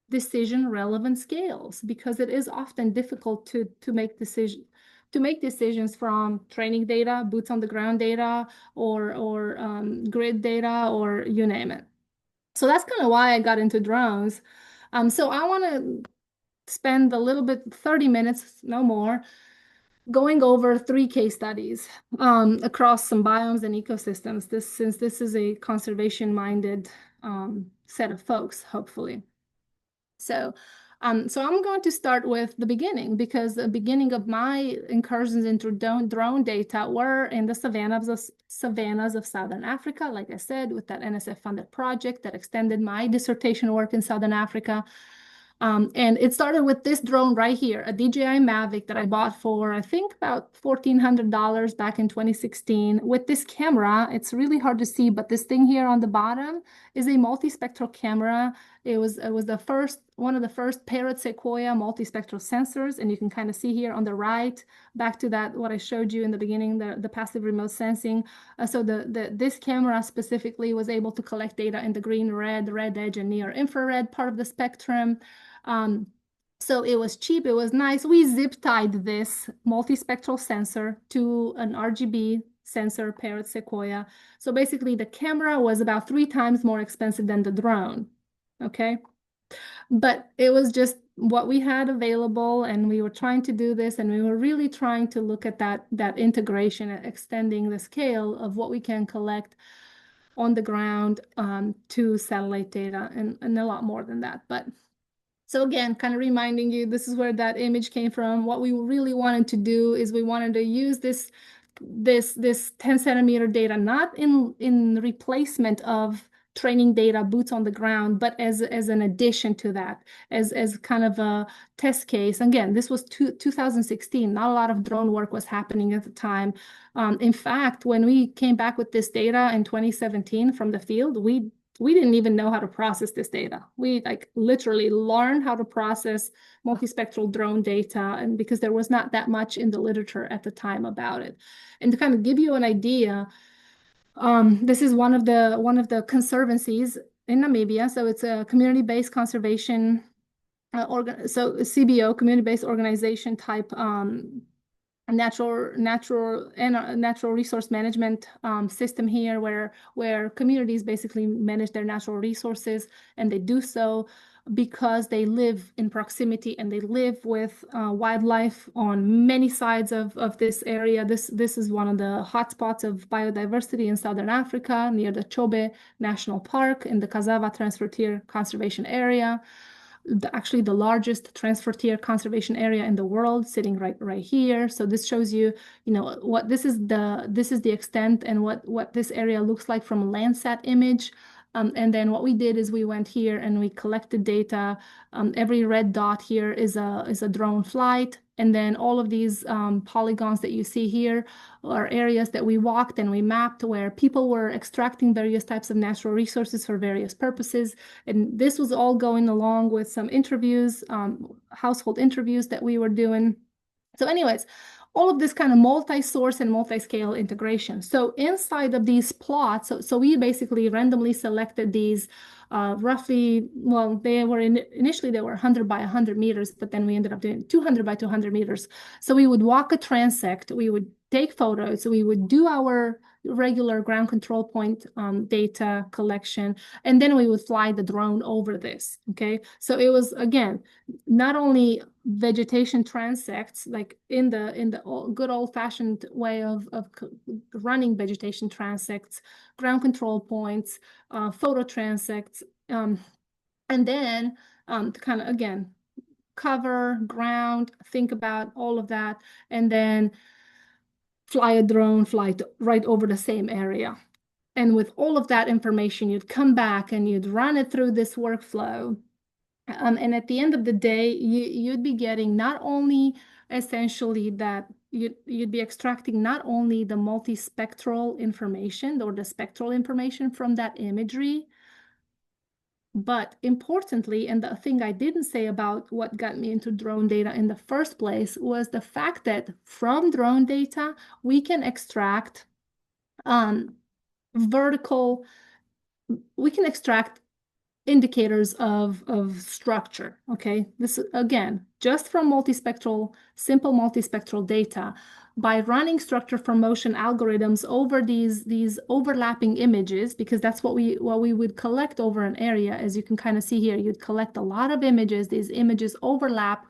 decision relevant scales, because it is often difficult to make decisions from training data, boots on the ground data, or grid data, or you name it. So that's kind of why I got into drones. So I want to spend a little bit, 30 minutes, no more, going over 3 case studies across some biomes and ecosystems, since this is a conservation-minded set of folks, hopefully. So I'm going to start with the beginning, because the beginning of my incursions into drone data were in the savannas of Southern Africa, like I said, with that NSF-funded project that extended my dissertation work in Southern Africa. And it started with this drone right here, a DJI Mavic that I bought for, I think, about $1,400 back in 2016. With this camera, it's really hard to see, but this thing here on the bottom is a multispectral camera. It was one of the first Parrot Sequoia multispectral sensors, and you can kind of see here on the right, back to that what I showed you in the beginning, the passive remote sensing. So this camera specifically was able to collect data in the green, red edge, and near infrared part of the spectrum. So it was cheap, it was nice. We zip tied this multispectral sensor to an RGB sensor, Parrot Sequoia. So basically the camera was about 3 times more expensive than the drone, okay? But it was just what we had available, and we were trying to do this, and we were really trying to look at that integration and extending the scale of what we can collect on the ground to satellite data, and a lot more than that. But so again, kind of reminding you, this is where that image came from. What we really wanted to do is we wanted to use this 10 centimeter data, not in replacement of training data, boots on the ground, but as an addition to that, as kind of a test case. Again, this was 2016. Not a lot of drone work was happening at the time. In fact, when we came back with this data in 2017 from the field, we didn't even know how to process this data. We literally learned how to process multispectral drone data, and because there was not that much in the literature at the time about it. And to kind of give you an idea, this is one of the conservancies in Namibia. So it's a community-based conservation so CBO, community-based organization type natural resource management system here, where communities basically manage their natural resources, and they do so because they live in proximity and they live with wildlife on many sides of this area. This is one of the hotspots of biodiversity in Southern Africa, near the Chobe National Park in the Kazava Transfrontier Conservation Area. Actually the largest transfrontier conservation area in the world, sitting right here. So this shows you, what this is the extent and what this area looks like from a Landsat image. And then what we did is we went here and we collected data. Every red dot here is a drone flight. And then all of these polygons that you see here are areas that we walked and we mapped where people were extracting various types of natural resources for various purposes. And this was all going along with some interviews, household interviews that we were doing. So anyways, all of this kind of multi-source and multi-scale integration. So inside of these plots, so we basically randomly selected these roughly, well, initially they were 100 by 100 meters, but then we ended up doing 200 by 200 meters. So we would walk a transect, we would take photos, we would do our regular ground control point data collection, and then we would fly the drone over this, okay? So it was, again, not only vegetation transects, like in the good old-fashioned way of running vegetation transects, ground control points, photo transects, and then to kind of, again, cover, ground, think about all of that, and then fly a drone, right over the same area. And with all of that information, you'd come back and you'd run it through this workflow. And at the end of the day, you'd be getting not only essentially that you'd be extracting not only the multispectral information or the spectral information from that imagery, but importantly, and the thing I didn't say about what got me into drone data in the first place was the fact that from drone data, we can extract we can extract indicators of structure, okay? This, again, just from simple multispectral data, by running structure from motion algorithms over these overlapping images, because that's what we would collect over an area. As you can kind of see here, you'd collect a lot of images. These images overlap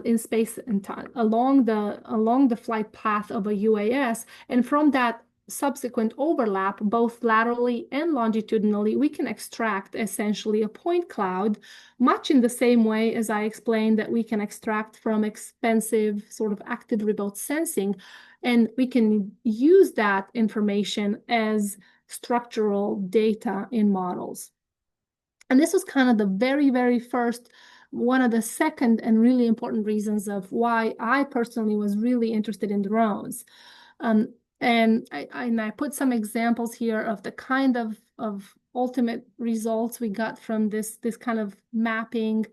in space and time along the flight path of a UAS, and from that subsequent overlap, both laterally and longitudinally, we can extract essentially a point cloud, much in the same way as I explained that we can extract from expensive sort of active remote sensing. And we can use that information as structural data in models. And this was kind of the very, very first, one of the second and really important reasons of why I personally was really interested in drones. And I put some examples here of the kind of ultimate results we got from this kind of mapping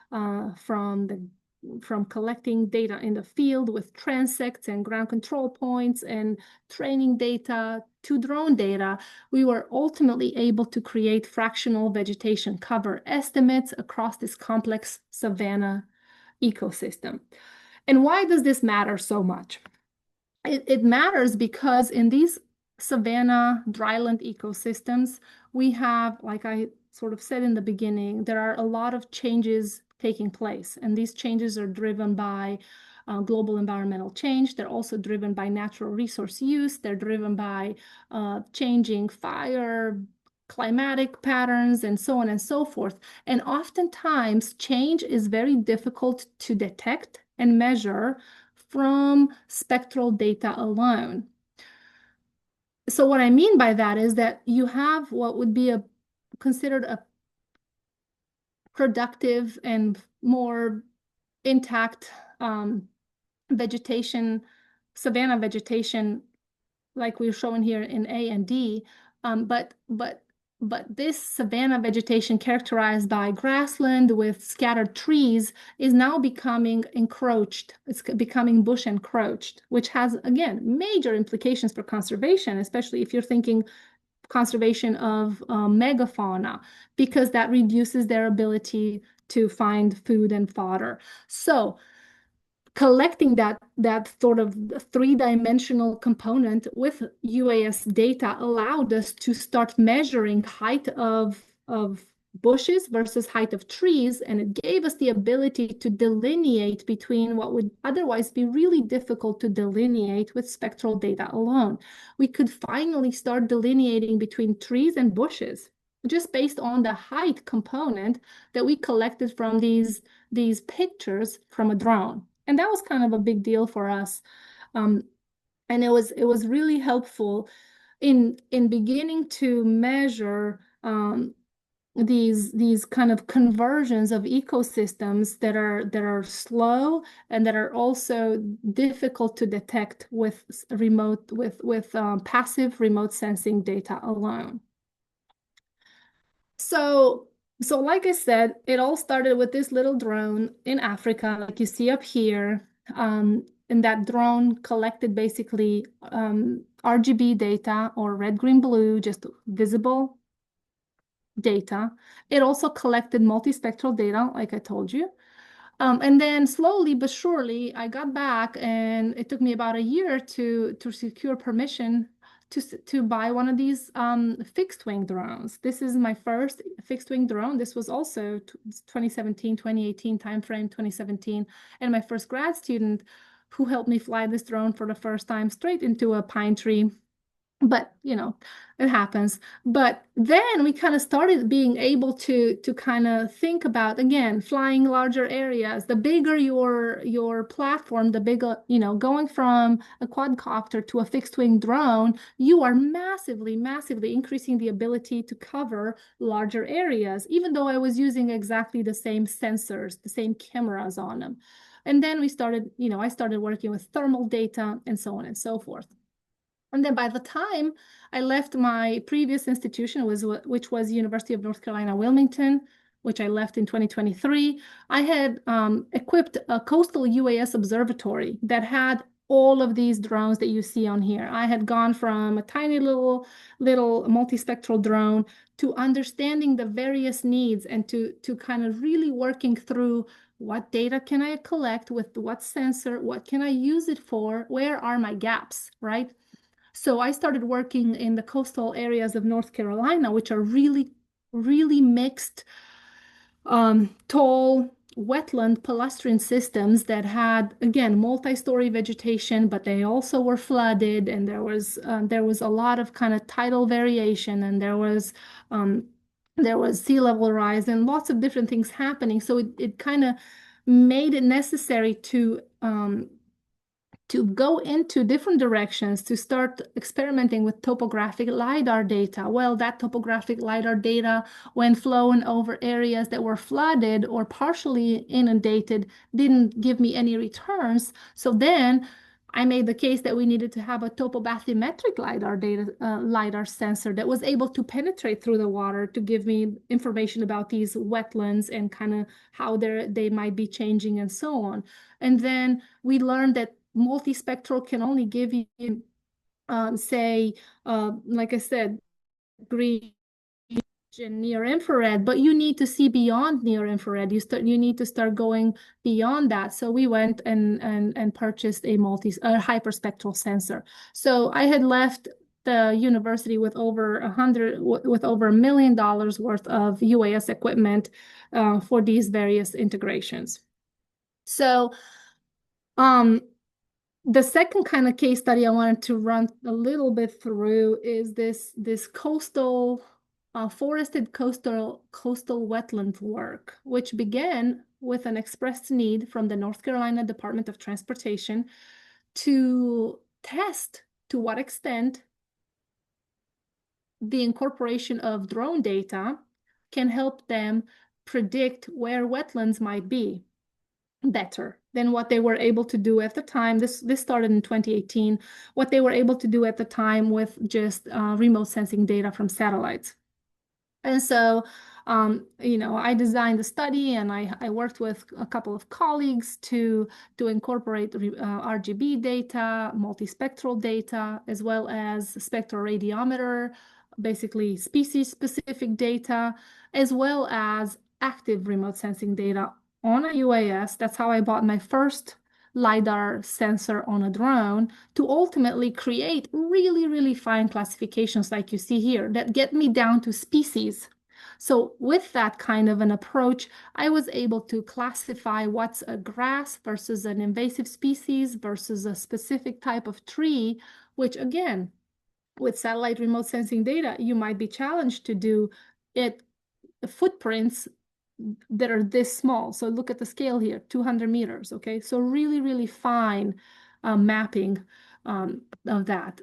from collecting data in the field with transects and ground control points and training data to drone data. We were ultimately able to create fractional vegetation cover estimates across this complex savanna ecosystem. And why does this matter so much? It matters because in these savanna dryland ecosystems, we have, like I sort of said in the beginning, there are a lot of changes taking place. And these changes are driven by global environmental change. They're also driven by natural resource use. They're driven by changing fire, climatic patterns, and so on and so forth. And oftentimes, change is very difficult to detect and measure from spectral data alone. So what I mean by that is that you have what would be considered a productive and more intact vegetation, savanna vegetation, like we're showing here in A and D, but this savanna vegetation characterized by grassland with scattered trees is now becoming encroached. It's becoming bush encroached, which has, again, major implications for conservation, especially if you're thinking conservation of megafauna, because that reduces their ability to find food and fodder. So collecting that sort of three-dimensional component with UAS data allowed us to start measuring height of bushes versus height of trees, and it gave us the ability to delineate between what would otherwise be really difficult to delineate with spectral data alone. We could finally start delineating between trees and bushes just based on the height component that we collected from these pictures from a drone. And that was kind of a big deal for us. And it was really helpful in beginning to measure these kind of conversions of ecosystems that are slow and that are also difficult to detect with passive remote sensing data alone. So like I said, it all started with this little drone in Africa, like you see up here. And that drone collected basically RGB data, or red, green, blue, just visible data. It also collected multispectral data, like I told you. And then slowly but surely, I got back, and it took me about a year to secure permission to buy one of these fixed wing drones. This is my first fixed wing drone. This was also 2017, 2018 timeframe, 2017, and my first grad student who helped me fly this drone for the first time straight into a pine tree. But it happens. But then we kind of started being able to kind of think about, again, flying larger areas. The bigger your platform, the bigger, going from a quadcopter to a fixed wing drone, you are massively increasing the ability to cover larger areas, even though I was using exactly the same sensors, the same cameras on them. And then we started, I started working with thermal data and so on and so forth. And then by the time I left my previous institution, which was University of North Carolina, Wilmington, which I left in 2023, I had equipped a coastal UAS observatory that had all of these drones that you see on here. I had gone from a tiny little multispectral drone to understanding the various needs, and to kind of really working through what data can I collect with what sensor, what can I use it for, where are my gaps, right? So I started working in the coastal areas of North Carolina, which are really, really mixed, tall wetland palustrine systems that had, again, multi-story vegetation, but they also were flooded, and there was a lot of kind of tidal variation, and there was sea level rise and lots of different things happening. So it kind of made it necessary to go into different directions, to start experimenting with topographic LiDAR data. Well, that topographic LiDAR data, when flown over areas that were flooded or partially inundated, didn't give me any returns. So then I made the case that we needed to have a topobathymetric LiDAR sensor that was able to penetrate through the water to give me information about these wetlands and kind of how they might be changing and so on. And then we learned that multispectral can only give you, say, like I said, green and near infrared, but you need to see beyond near infrared. You need to start going beyond that. So we went and purchased a hyperspectral sensor. So I had left the university with over $1 million worth of UAS equipment for these various integrations. So the second kind of case study I wanted to run a little bit through is this coastal forested coastal wetland work, which began with an expressed need from the North Carolina Department of Transportation to test to what extent the incorporation of drone data can help them predict where wetlands might be better than what they were able to do at the time. This started in 2018, what they were able to do at the time with just remote sensing data from satellites. And so, I designed the study, and I worked with a couple of colleagues to incorporate RGB data, multispectral data, as well as spectroradiometer basically species-specific data, as well as active remote sensing data on a UAS. That's how I bought my first LiDAR sensor on a drone, to ultimately create really, really fine classifications like you see here that get me down to species. So with that kind of an approach, I was able to classify what's a grass versus an invasive species versus a specific type of tree, which again, with satellite remote sensing data, you might be challenged to do it footprints that are this small. So look at the scale here, 200 meters, okay? So really, really fine mapping of that.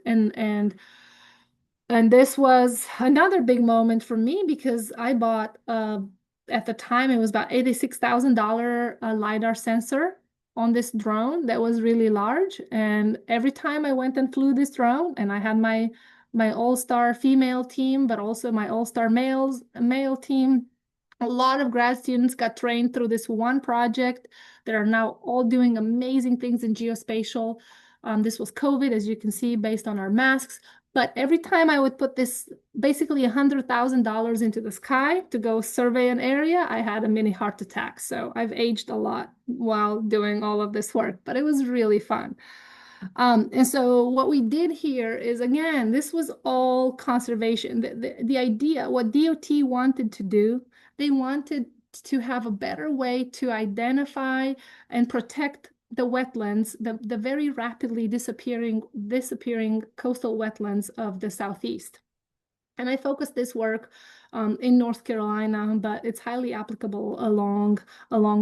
And this was another big moment for me, because I bought, at the time, it was about $86,000 LiDAR sensor on this drone that was really large. And every time I went and flew this drone, and I had my all-star female team, but also my all-star male team, a lot of grad students got trained through this one project that are now all doing amazing things in geospatial. This was COVID, as you can see, based on our masks. But every time I would put this basically $100,000 into the sky to go survey an area, I had a mini heart attack. So I've aged a lot while doing all of this work, but it was really fun. And so what we did here is, again, this was all conservation. The idea, what DOT wanted to do, they wanted to have a better way to identify and protect the wetlands, the very rapidly disappearing coastal wetlands of the Southeast. And I focused this work in North Carolina, but it's highly applicable along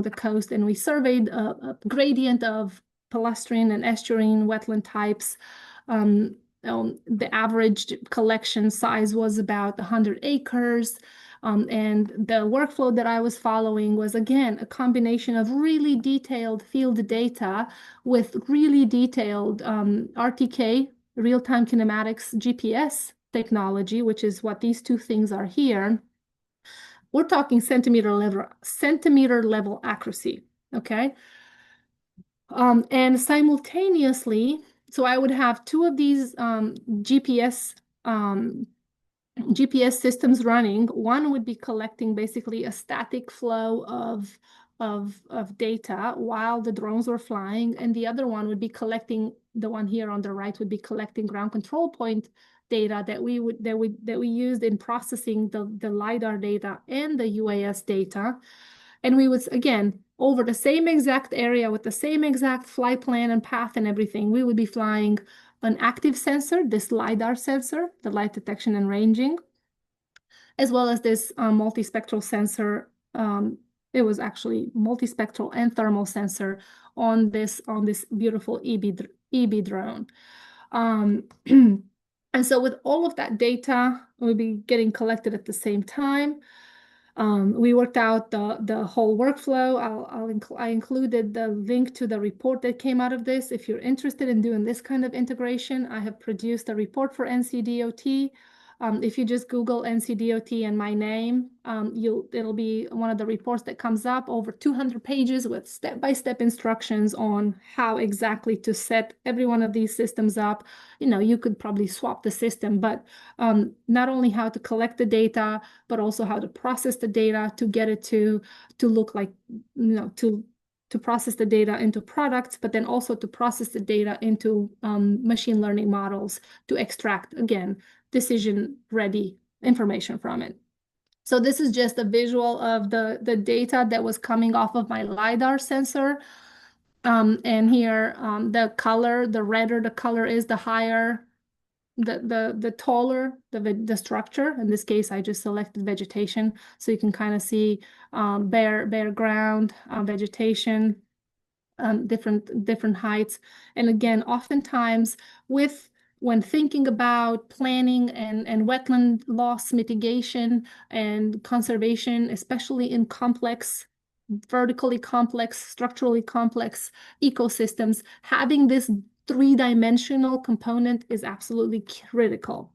the coast. And we surveyed a gradient of palustrine and estuarine wetland types. The average collection size was about 100 acres. And the workflow that I was following was, again, a combination of really detailed field data with really detailed RTK, real-time kinematics GPS technology, which is what these two things are here. We're talking centimeter level accuracy, okay? And simultaneously, so I would have two of these GPS systems running. One would be collecting basically a static flow of data while the drones were flying, and the other one would be collecting, the one here on the right would be collecting ground control point data that we used in processing the LiDAR data and the UAS data. And we would, again, over the same exact area with the same exact flight plan and path and everything, we would be flying an active sensor, this LiDAR sensor, the light detection and ranging, as well as this multispectral sensor. It was actually multispectral and thermal sensor on this beautiful EB drone. And so with all of that data, we'll be getting collected at the same time. We worked out the whole workflow. I included the link to the report that came out of this. If you're interested in doing this kind of integration, I have produced a report for NCDOT. If you just Google NCDOT and my name, it'll be one of the reports that comes up, over 200 pages with step-by-step instructions on how exactly to set every one of these systems up. You could probably swap the system, but not only how to collect the data, but also how to process the data to get it to look like, to process the data into products, but then also to process the data into machine learning models to extract, again, decision-ready information from it. So this is just a visual of the data that was coming off of my LiDAR sensor. And here, the redder the color is, the higher, the taller the structure. In this case, I just selected vegetation, so you can kind of see bare ground, vegetation, different heights. And again, oftentimes when thinking about planning and wetland loss mitigation and conservation, especially in vertically complex, structurally complex ecosystems, having this three-dimensional component is absolutely critical.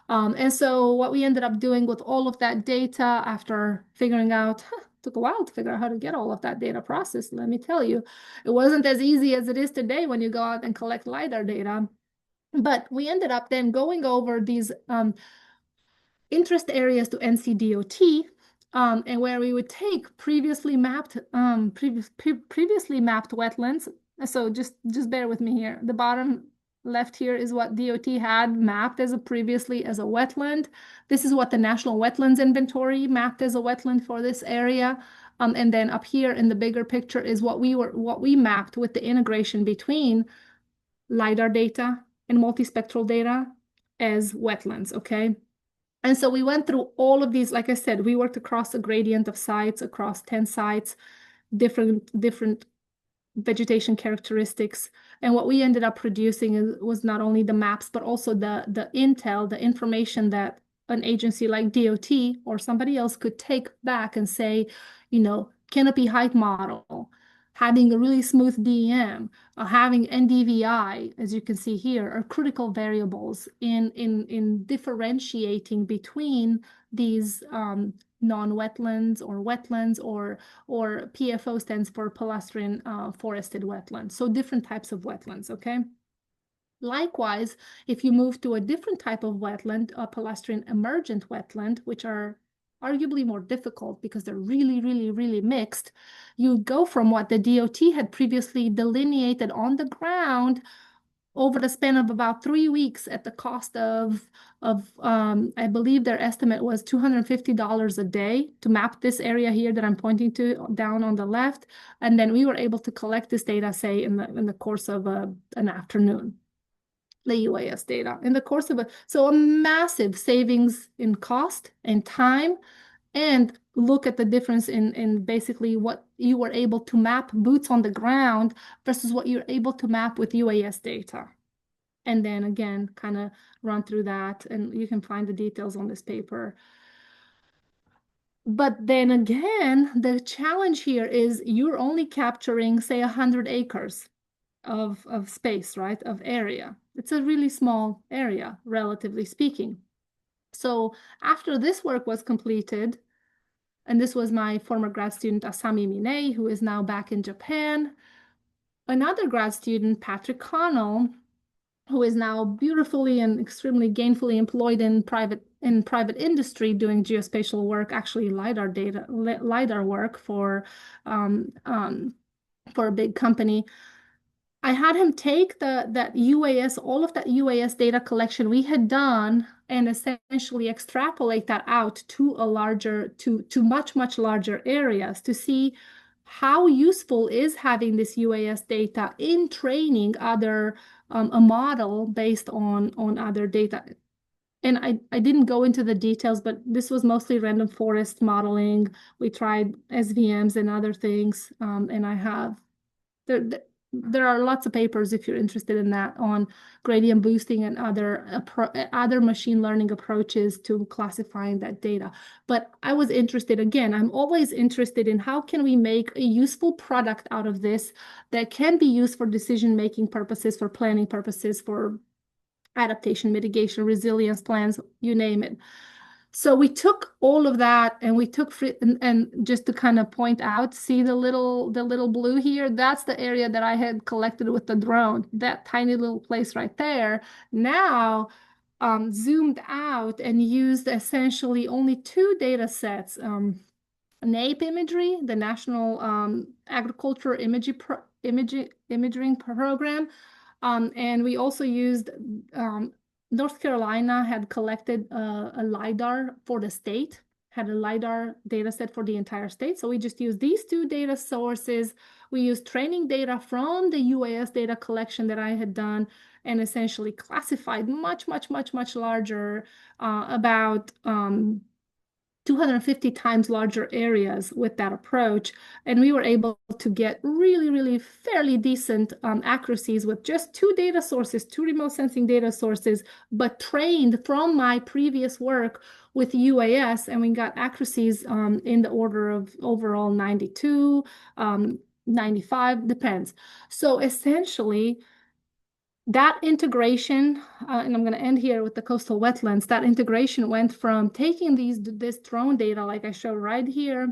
And so what we ended up doing with all of that data, after figuring out, took a while to figure out how to get all of that data processed, let me tell you. It wasn't as easy as it is today when you go out and collect LiDAR data. But we ended up then going over these interest areas to NCDOT, and where we would take previously mapped wetlands. So just bear with me here. The bottom left here is what DOT had mapped as a wetland. This is what the National Wetlands Inventory mapped as a wetland for this area. And then up here in the bigger picture is what we mapped with the integration between LiDAR data and multispectral data as wetlands, okay? And so we went through all of these. Like I said, we worked across a gradient of sites, across 10 sites, different vegetation characteristics. And what we ended up producing was not only the maps, but also the intel, the information that an agency like DOT or somebody else could take back and say, canopy height model, having a really smooth DEM, having NDVI, as you can see here, are critical variables in differentiating between these non-wetlands or wetlands, or PFO stands for palustrine forested wetlands. So different types of wetlands, okay? Likewise, if you move to a different type of wetland, a palustrine emergent wetland, which are arguably more difficult because they're really, really, really mixed, you go from what the DOT had previously delineated on the ground over the span of about 3 weeks at the cost of I believe their estimate was $250 a day to map this area here that I'm pointing to down on the left. And then we were able to collect this data, say, in the course of an afternoon, the UAS data in the course of a massive savings in cost and time. And look at the difference in basically what you were able to map boots on the ground versus what you're able to map with UAS data. And then again, kind of run through that, and you can find the details on this paper. But then again, the challenge here is you're only capturing, say, 100 acres of space, right, of area. It's a really small area, relatively speaking. So after this work was completed, and this was my former grad student, Asami Minei, who is now back in Japan. Another grad student, Patrick Connell, who is now beautifully and extremely gainfully employed in private industry doing geospatial work, actually LiDAR work for a big company. I had him take that UAS, all of that UAS data collection we had done, and essentially extrapolate that out to much larger areas to see how useful is having this UAS data in training a model based on other data. And I didn't go into the details, but this was mostly random forest modeling. We tried SVMs and other things, and I have there are lots of papers if you're interested in that on gradient boosting and other machine learning approaches to classifying that data. But I was interested, again, I'm always interested in how can we make a useful product out of this that can be used for decision-making purposes, for planning purposes, for adaptation, mitigation, resilience plans, you name it. So we took all of that and we took and just to kind of point out, see the little blue here, that's the area that I had collected with the drone, that tiny little place right there. Now zoomed out and used essentially only 2 data sets, NAPE imagery, the National Agriculture Imaging Program, and we also used North Carolina had collected a LiDAR for the state, had a LiDAR data set for the entire state. So we just used these 2 data sources. We used training data from the UAS data collection that I had done and essentially classified much larger, about 250 times larger areas with that approach. And we were able to get really fairly decent accuracies with just 2 data sources, 2 remote sensing data sources, but trained from my previous work with UAS. And we got accuracies in the order of overall 92, 95, depends. So essentially, that integration, and I'm going to end here with the coastal wetlands, that integration went from taking this drone data, like I showed right here,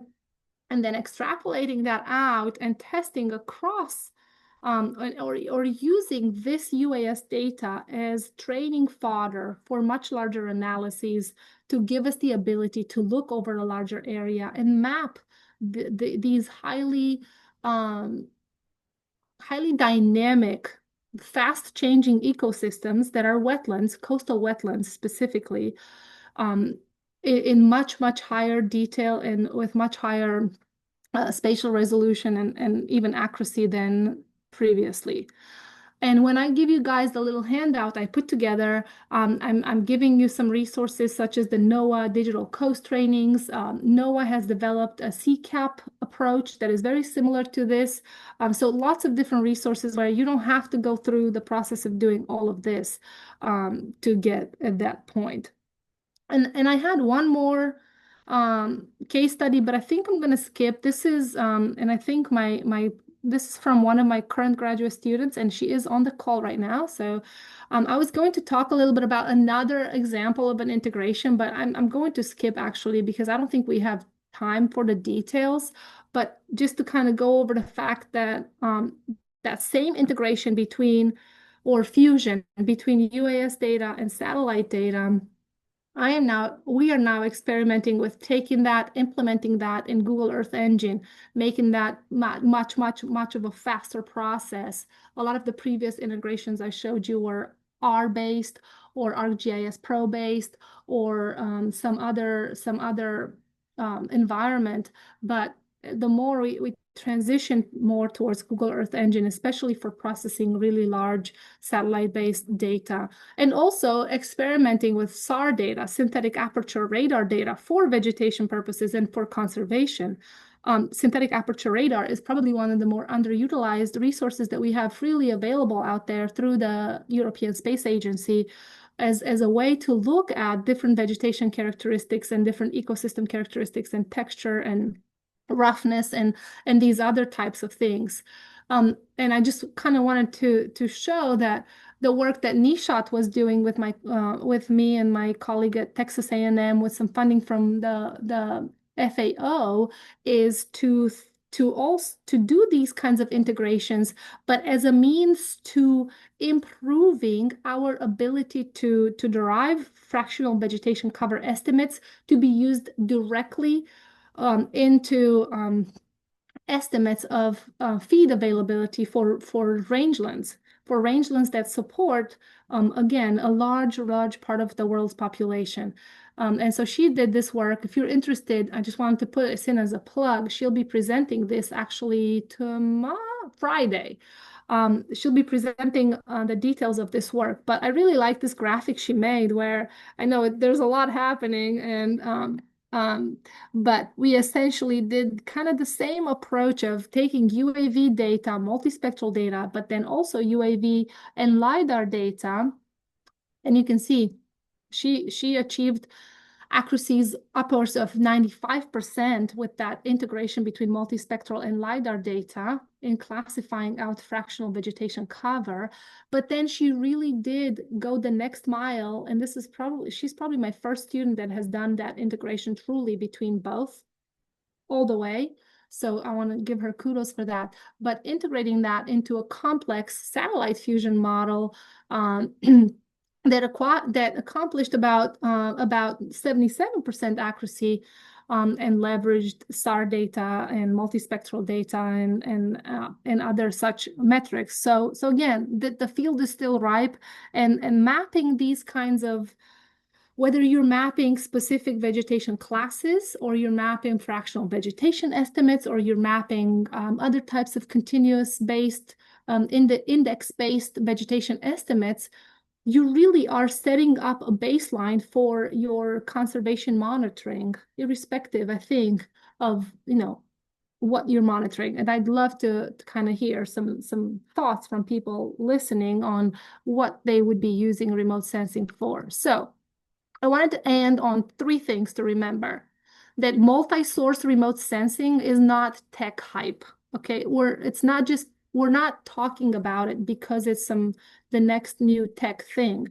and then extrapolating that out and testing across or using this UAS data as training fodder for much larger analyses to give us the ability to look over a larger area and map these highly dynamic, fast-changing ecosystems that are wetlands, coastal wetlands specifically, in much, much higher detail and with much higher spatial resolution and even accuracy than previously. And when I give you guys the little handout I put together, I'm giving you some resources such as the NOAA Digital Coast Trainings. NOAA has developed a CCAP approach that is very similar to this. So lots of different resources where you don't have to go through the process of doing all of this to get at that point. And I had one more case study, but I think I'm going to skip. This is, and I think this is from one of my current graduate students, and she is on the call right now. So I was going to talk a little bit about another example of an integration, but I'm going to skip actually because I don't think we have time for the details. But just to kind of go over the fact that that same integration between or fusion between UAS data and satellite data, we are now experimenting with taking that, implementing that in Google Earth Engine, making that much of a faster process. A lot of the previous integrations I showed you were R-based or ArcGIS Pro based or some other environment. But the more we transition more towards Google Earth Engine, especially for processing really large satellite-based data, and also experimenting with SAR data, synthetic aperture radar data, for vegetation purposes and for conservation. Synthetic aperture radar is probably one of the more underutilized resources that we have freely available out there through the European Space Agency as a way to look at different vegetation characteristics and different ecosystem characteristics and texture and roughness and these other types of things. And I just kind of wanted to show that the work that Nishat was doing with me and my colleague at Texas A&M with some funding from the FAO is to do these kinds of integrations, but as a means to improving our ability to derive fractional vegetation cover estimates to be used directly into estimates of feed availability for rangelands, that support, again, a large part of the world's population. And so she did this work. If you're interested, I just wanted to put this in as a plug. She'll be presenting this actually tomorrow, Friday. She'll be presenting the details of this work. But I really like this graphic she made where I know there's a lot happening and but we essentially did kind of the same approach of taking UAV data, multispectral data, but then also UAV and LiDAR data. And you can see she achieved accuracies upwards of 95% with that integration between multispectral and LiDAR data in classifying out fractional vegetation cover. But then she really did go the next mile. And she's probably my first student that has done that integration truly between both all the way. So I want to give her kudos for that. But integrating that into a complex satellite fusion model that accomplished about 77% accuracy and leveraged SAR data and multispectral data and other such metrics. So again, the field is still ripe, and mapping these kinds of, whether you're mapping specific vegetation classes or you're mapping fractional vegetation estimates or you're mapping other types of continuous-based index-based vegetation estimates, you really are setting up a baseline for your conservation monitoring, irrespective, I think, of what you're monitoring. And I'd love to kind of hear some thoughts from people listening on what they would be using remote sensing for. So I wanted to end on 3 things to remember: that multi-source remote sensing is not tech hype. Okay, we're not talking about it because it's the next new tech thing.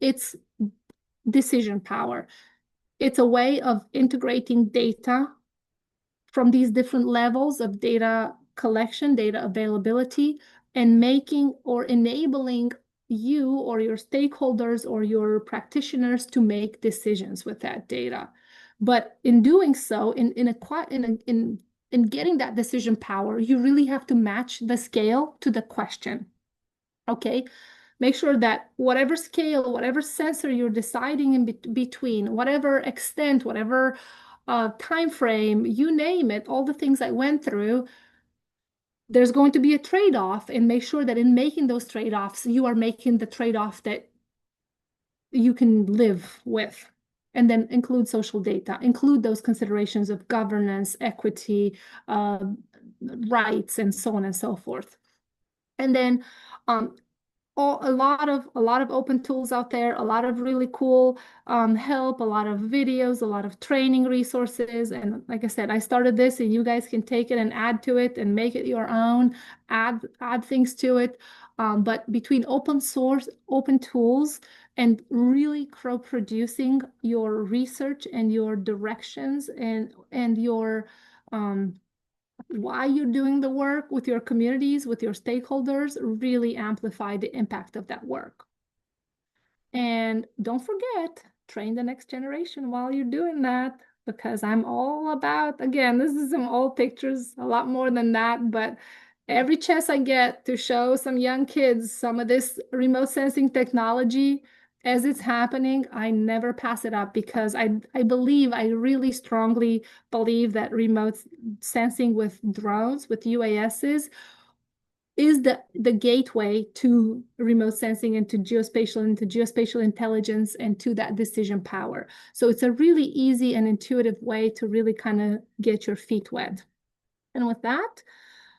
It's decision power. It's a way of integrating data from these different levels of data collection, data availability, and making or enabling you or your stakeholders or your practitioners to make decisions with that data. But in doing so, in getting that decision power, you really have to match the scale to the question. Okay, make sure that whatever scale, whatever sensor you're deciding in between, whatever extent, whatever time frame, you name it, all the things I went through, there's going to be a trade-off, and make sure that in making those trade-offs, you are making the trade-off that you can live with. And then include social data, include those considerations of governance, equity, rights, and so on and so forth. And then a lot of open tools out there, a lot of really cool help, a lot of videos, a lot of training resources. And like I said, I started this, and you guys can take it and add to it and make it your own, add things to it. But between open source, open tools, and really co-producing your research and your directions and your why you're doing the work with your communities, with your stakeholders, really amplify the impact of that work. And don't forget, train the next generation while you're doing that, because I'm all about, again, this is some old pictures, a lot more than that, but every chance I get to show some young kids some of this remote sensing technology as it's happening, I never pass it up, because I really strongly believe that remote sensing with drones, with UASs, is the gateway to remote sensing and to geospatial intelligence and to that decision power. So it's a really easy and intuitive way to really kind of get your feet wet. And with that,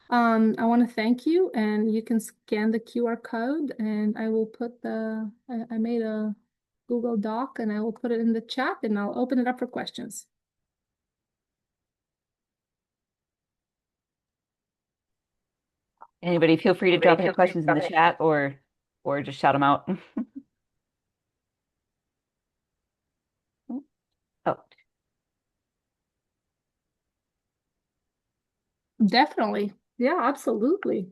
I want to thank you, and you can scan the QR code, and I will put I made a Google Doc, and I will put it in the chat, and I'll open it up for questions. Anybody feel free to drop any questions in the chat or just shout them out. Oh, Definitely. Yeah, absolutely.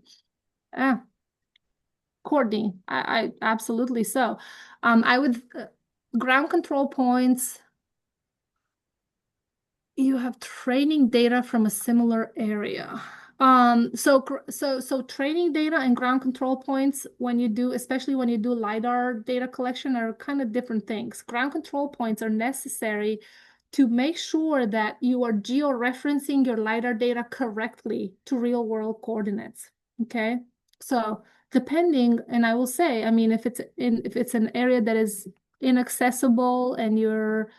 Courtney, I absolutely so. I would ground control points. You have training data from a similar area. So training data and ground control points, when you do, especially when you do LiDAR data collection, are kind of different things. Ground control points are necessary to make sure that you are geo-referencing your LiDAR data correctly to real world coordinates. Okay. So depending, and I will say, I mean, if it's an area that is inaccessible and you're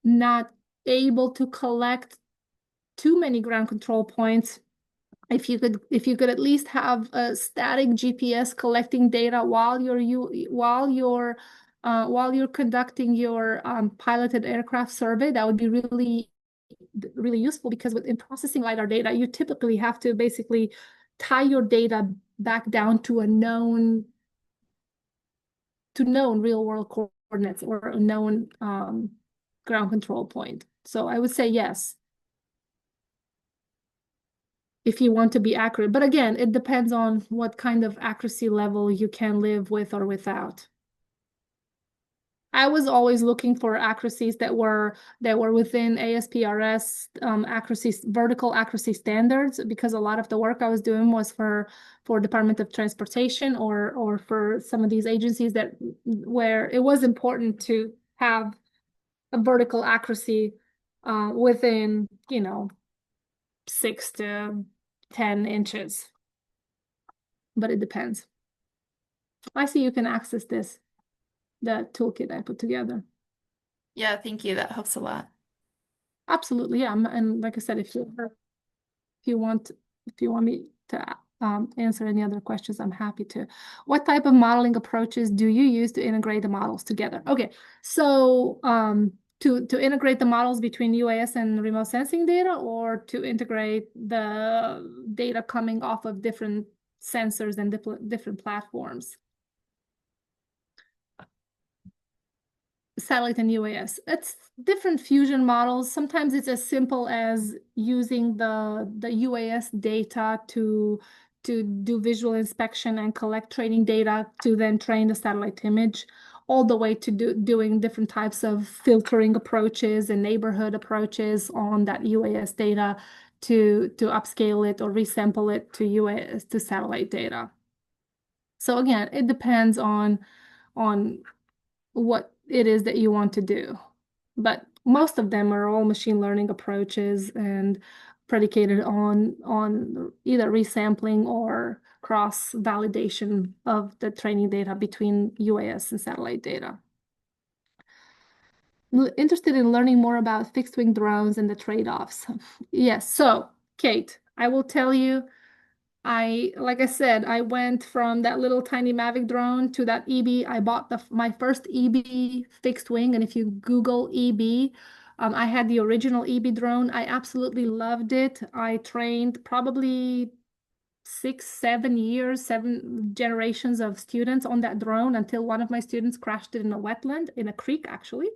not able to collect too many ground control points, if you could at least have a static GPS collecting data while you're conducting your piloted aircraft survey, that would be really really useful, because in processing LiDAR data, you typically have to basically tie your data back down to known real world coordinates or a known ground control point. So I would say yes, if you want to be accurate. But again, it depends on what kind of accuracy level you can live with or without. I was always looking for accuracies that were within ASPRS vertical accuracy standards, because a lot of the work I was doing was for Department of Transportation or for some of these agencies where it was important to have a vertical accuracy within 6 to 10 inches. But it depends. I see you can access the toolkit I put together. Yeah, thank you. That helps a lot. Absolutely, yeah. And like I said, if you want me to answer any other questions, I'm happy to. What type of modeling approaches do you use to integrate the models together? Okay, so to integrate the models between UAS and remote sensing data, or to integrate the data coming off of different sensors and different platforms? Satellite and UAS. It's different fusion models. Sometimes it's as simple as using the UAS data to to do visual inspection and collect training data to then train the satellite image, all the way to doing different types of filtering approaches and neighborhood approaches on that UAS data to upscale it or resample it to UAS to satellite data. So again, it depends on what it is that you want to do. But most of them are all machine learning approaches and predicated on either resampling or cross validation of the training data between UAS and satellite data. Interested in learning more about fixed wing drones and the trade-offs? Yes. So, Kate, I will tell you, like I said, I went from that little tiny Mavic drone to that EB. I bought my first EB fixed wing, and if you Google EB, I had the original EB drone. I absolutely loved it. I trained probably 6, 7 years, 7 generations of students on that drone until one of my students crashed it in a wetland, in a creek, actually.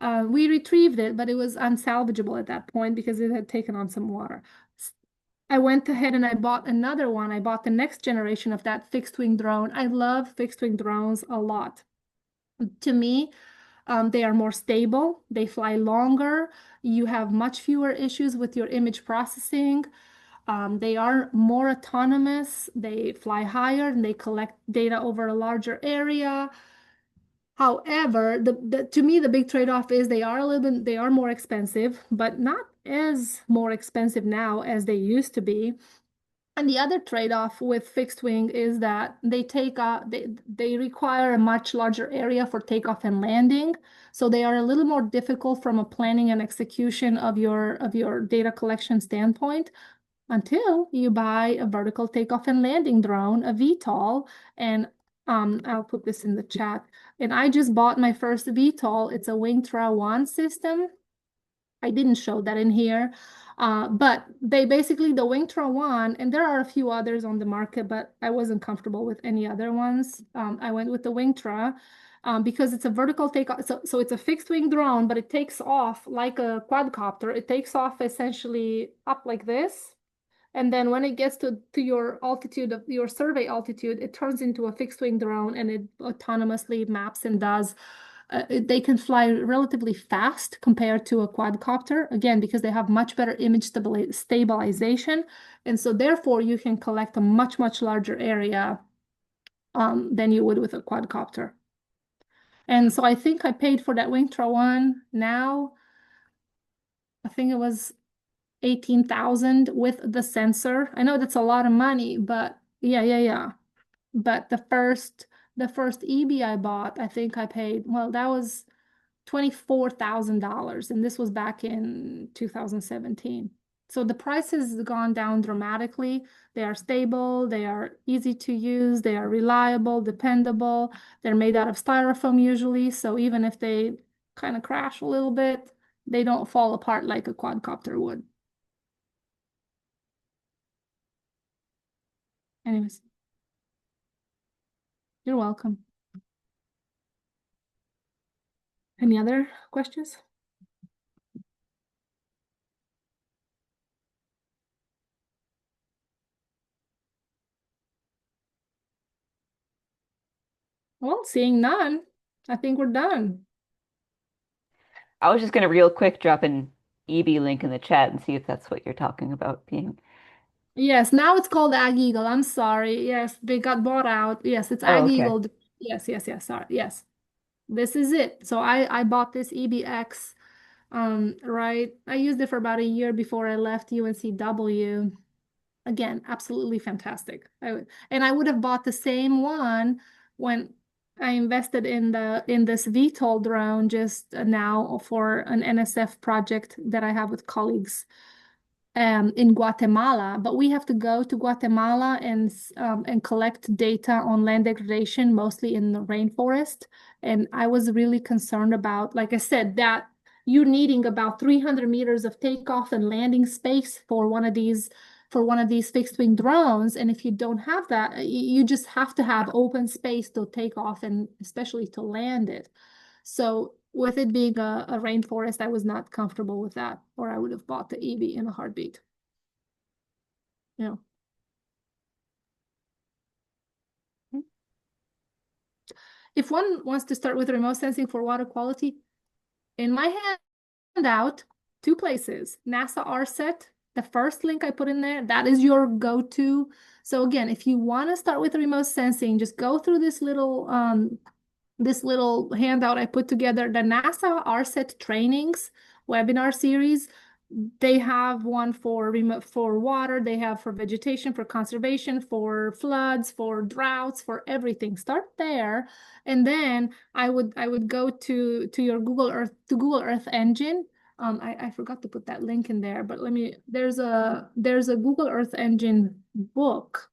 We retrieved it, but it was unsalvageable at that point because it had taken on some water. I went ahead and I bought another one. I bought the next generation of that fixed wing drone. I love fixed wing drones a lot. To me, they are more stable. They fly longer. You have much fewer issues with your image processing. They are more autonomous. They fly higher and they collect data over a larger area. However, to me, the big trade-off is they are more expensive, but not as more expensive now as they used to be. And the other trade-off with fixed wing is that they require a much larger area for takeoff and landing. So they are a little more difficult from a planning and execution of your data collection standpoint until you buy a vertical takeoff and landing drone, a VTOL, and I'll put this in the chat. And I just bought my first VTOL. It's a Wingtra 1 system. I didn't show that in here, but the Wingtra 1, and there are a few others on the market, but I wasn't comfortable with any other ones. I went with the Wingtra because it's a vertical takeoff. So it's a fixed wing drone, but it takes off like a quadcopter. It takes off essentially up like this. And then when it gets to your altitude of your survey altitude, it turns into a fixed wing drone and it autonomously maps and does. They can fly relatively fast compared to a quadcopter, again, because they have much better image stabilization. And so therefore you can collect a much, much larger area than you would with a quadcopter. And so I think I paid for that Wingtra 1 now. I think it was 18,000 with the sensor. I know that's a lot of money, but yeah. But the first EB I bought, I think I paid, well, that was $24,000, and this was back in 2017. So the price has gone down dramatically. They are stable, they are easy to use, they are reliable, dependable. They're made out of styrofoam usually, so even if they kind of crash a little bit, they don't fall apart like a quadcopter would. Anyways, you're welcome. Any other questions? Well, seeing none, I think we're done. I was just going to real quick drop an EB link in the chat and see if that's what you're talking about being. Yes, now it's called Ag Eagle. I'm sorry. Yes, they got bought out. Yes, it's Oh, Ag okay. Eagle. Yes. Sorry. Yes, this is it. So I bought this EBX. Right. I used it for about a year before I left UNCW. Again, absolutely fantastic. And I would have bought the same one when I invested in this VTOL drone just now for an NSF project that I have with colleagues in Guatemala. But we have to go to Guatemala and collect data on land degradation, mostly in the rainforest. And I was really concerned about, like I said, that you needing about 300 meters of takeoff and landing space for one of these fixed wing drones. And if you don't have that, you just have to have open space to take off and especially to land it. So with it being a rainforest, I was not comfortable with that, or I would have bought the EB in a heartbeat. Yeah. if one wants to start with remote sensing for water quality, in my handout, 2 places, NASA RSET, the first link I put in there, that is your go-to. So again, if you want to start with remote sensing, just go through this little handout I put together, the NASA RSET trainings webinar series. They have one for remote for water, they have for vegetation, for conservation, for floods, for droughts, for everything. Start there, and then I would go to your Google Earth Engine. I forgot to put that link in there, but there's a Google Earth Engine book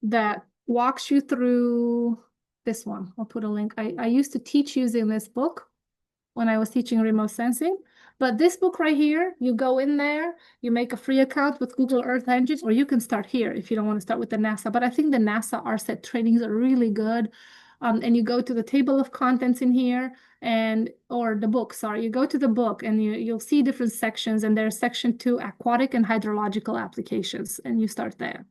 that walks you through this one. I'll put a link. I used to teach using this book when I was teaching remote sensing. But this book right here, you go in there, you make a free account with Google Earth Engine, or you can start here if you don't want to start with the NASA. But I think the NASA RSET trainings are really good. And you go to the table of contents in here or the book, sorry, you go to the book and you'll see different sections, and there's section 2, aquatic and hydrological applications, and you start there.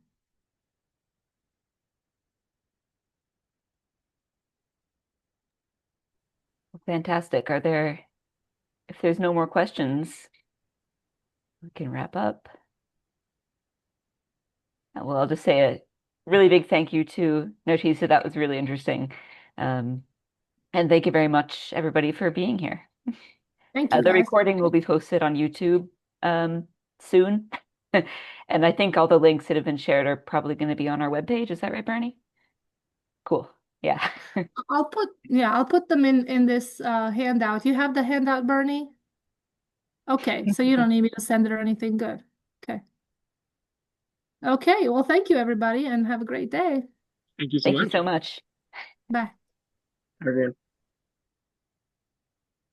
Fantastic. If there's no more questions, we can wrap up. Well, I'll just say a really big thank you to Narcisa. That was really interesting. And thank you very much, everybody, for being here. Thank you, The guys. recording will be posted on YouTube soon. And I think all the links that have been shared are probably going to be on our webpage. Is that right, Bernie? Cool. Yeah. I'll put them in this handout. You have the handout, Bernie? Okay, so you don't need me to send it or anything. Good. Okay. Okay, well, thank you, everybody, and have a great day. Thank you so Thank you much, so much. Bye. everyone.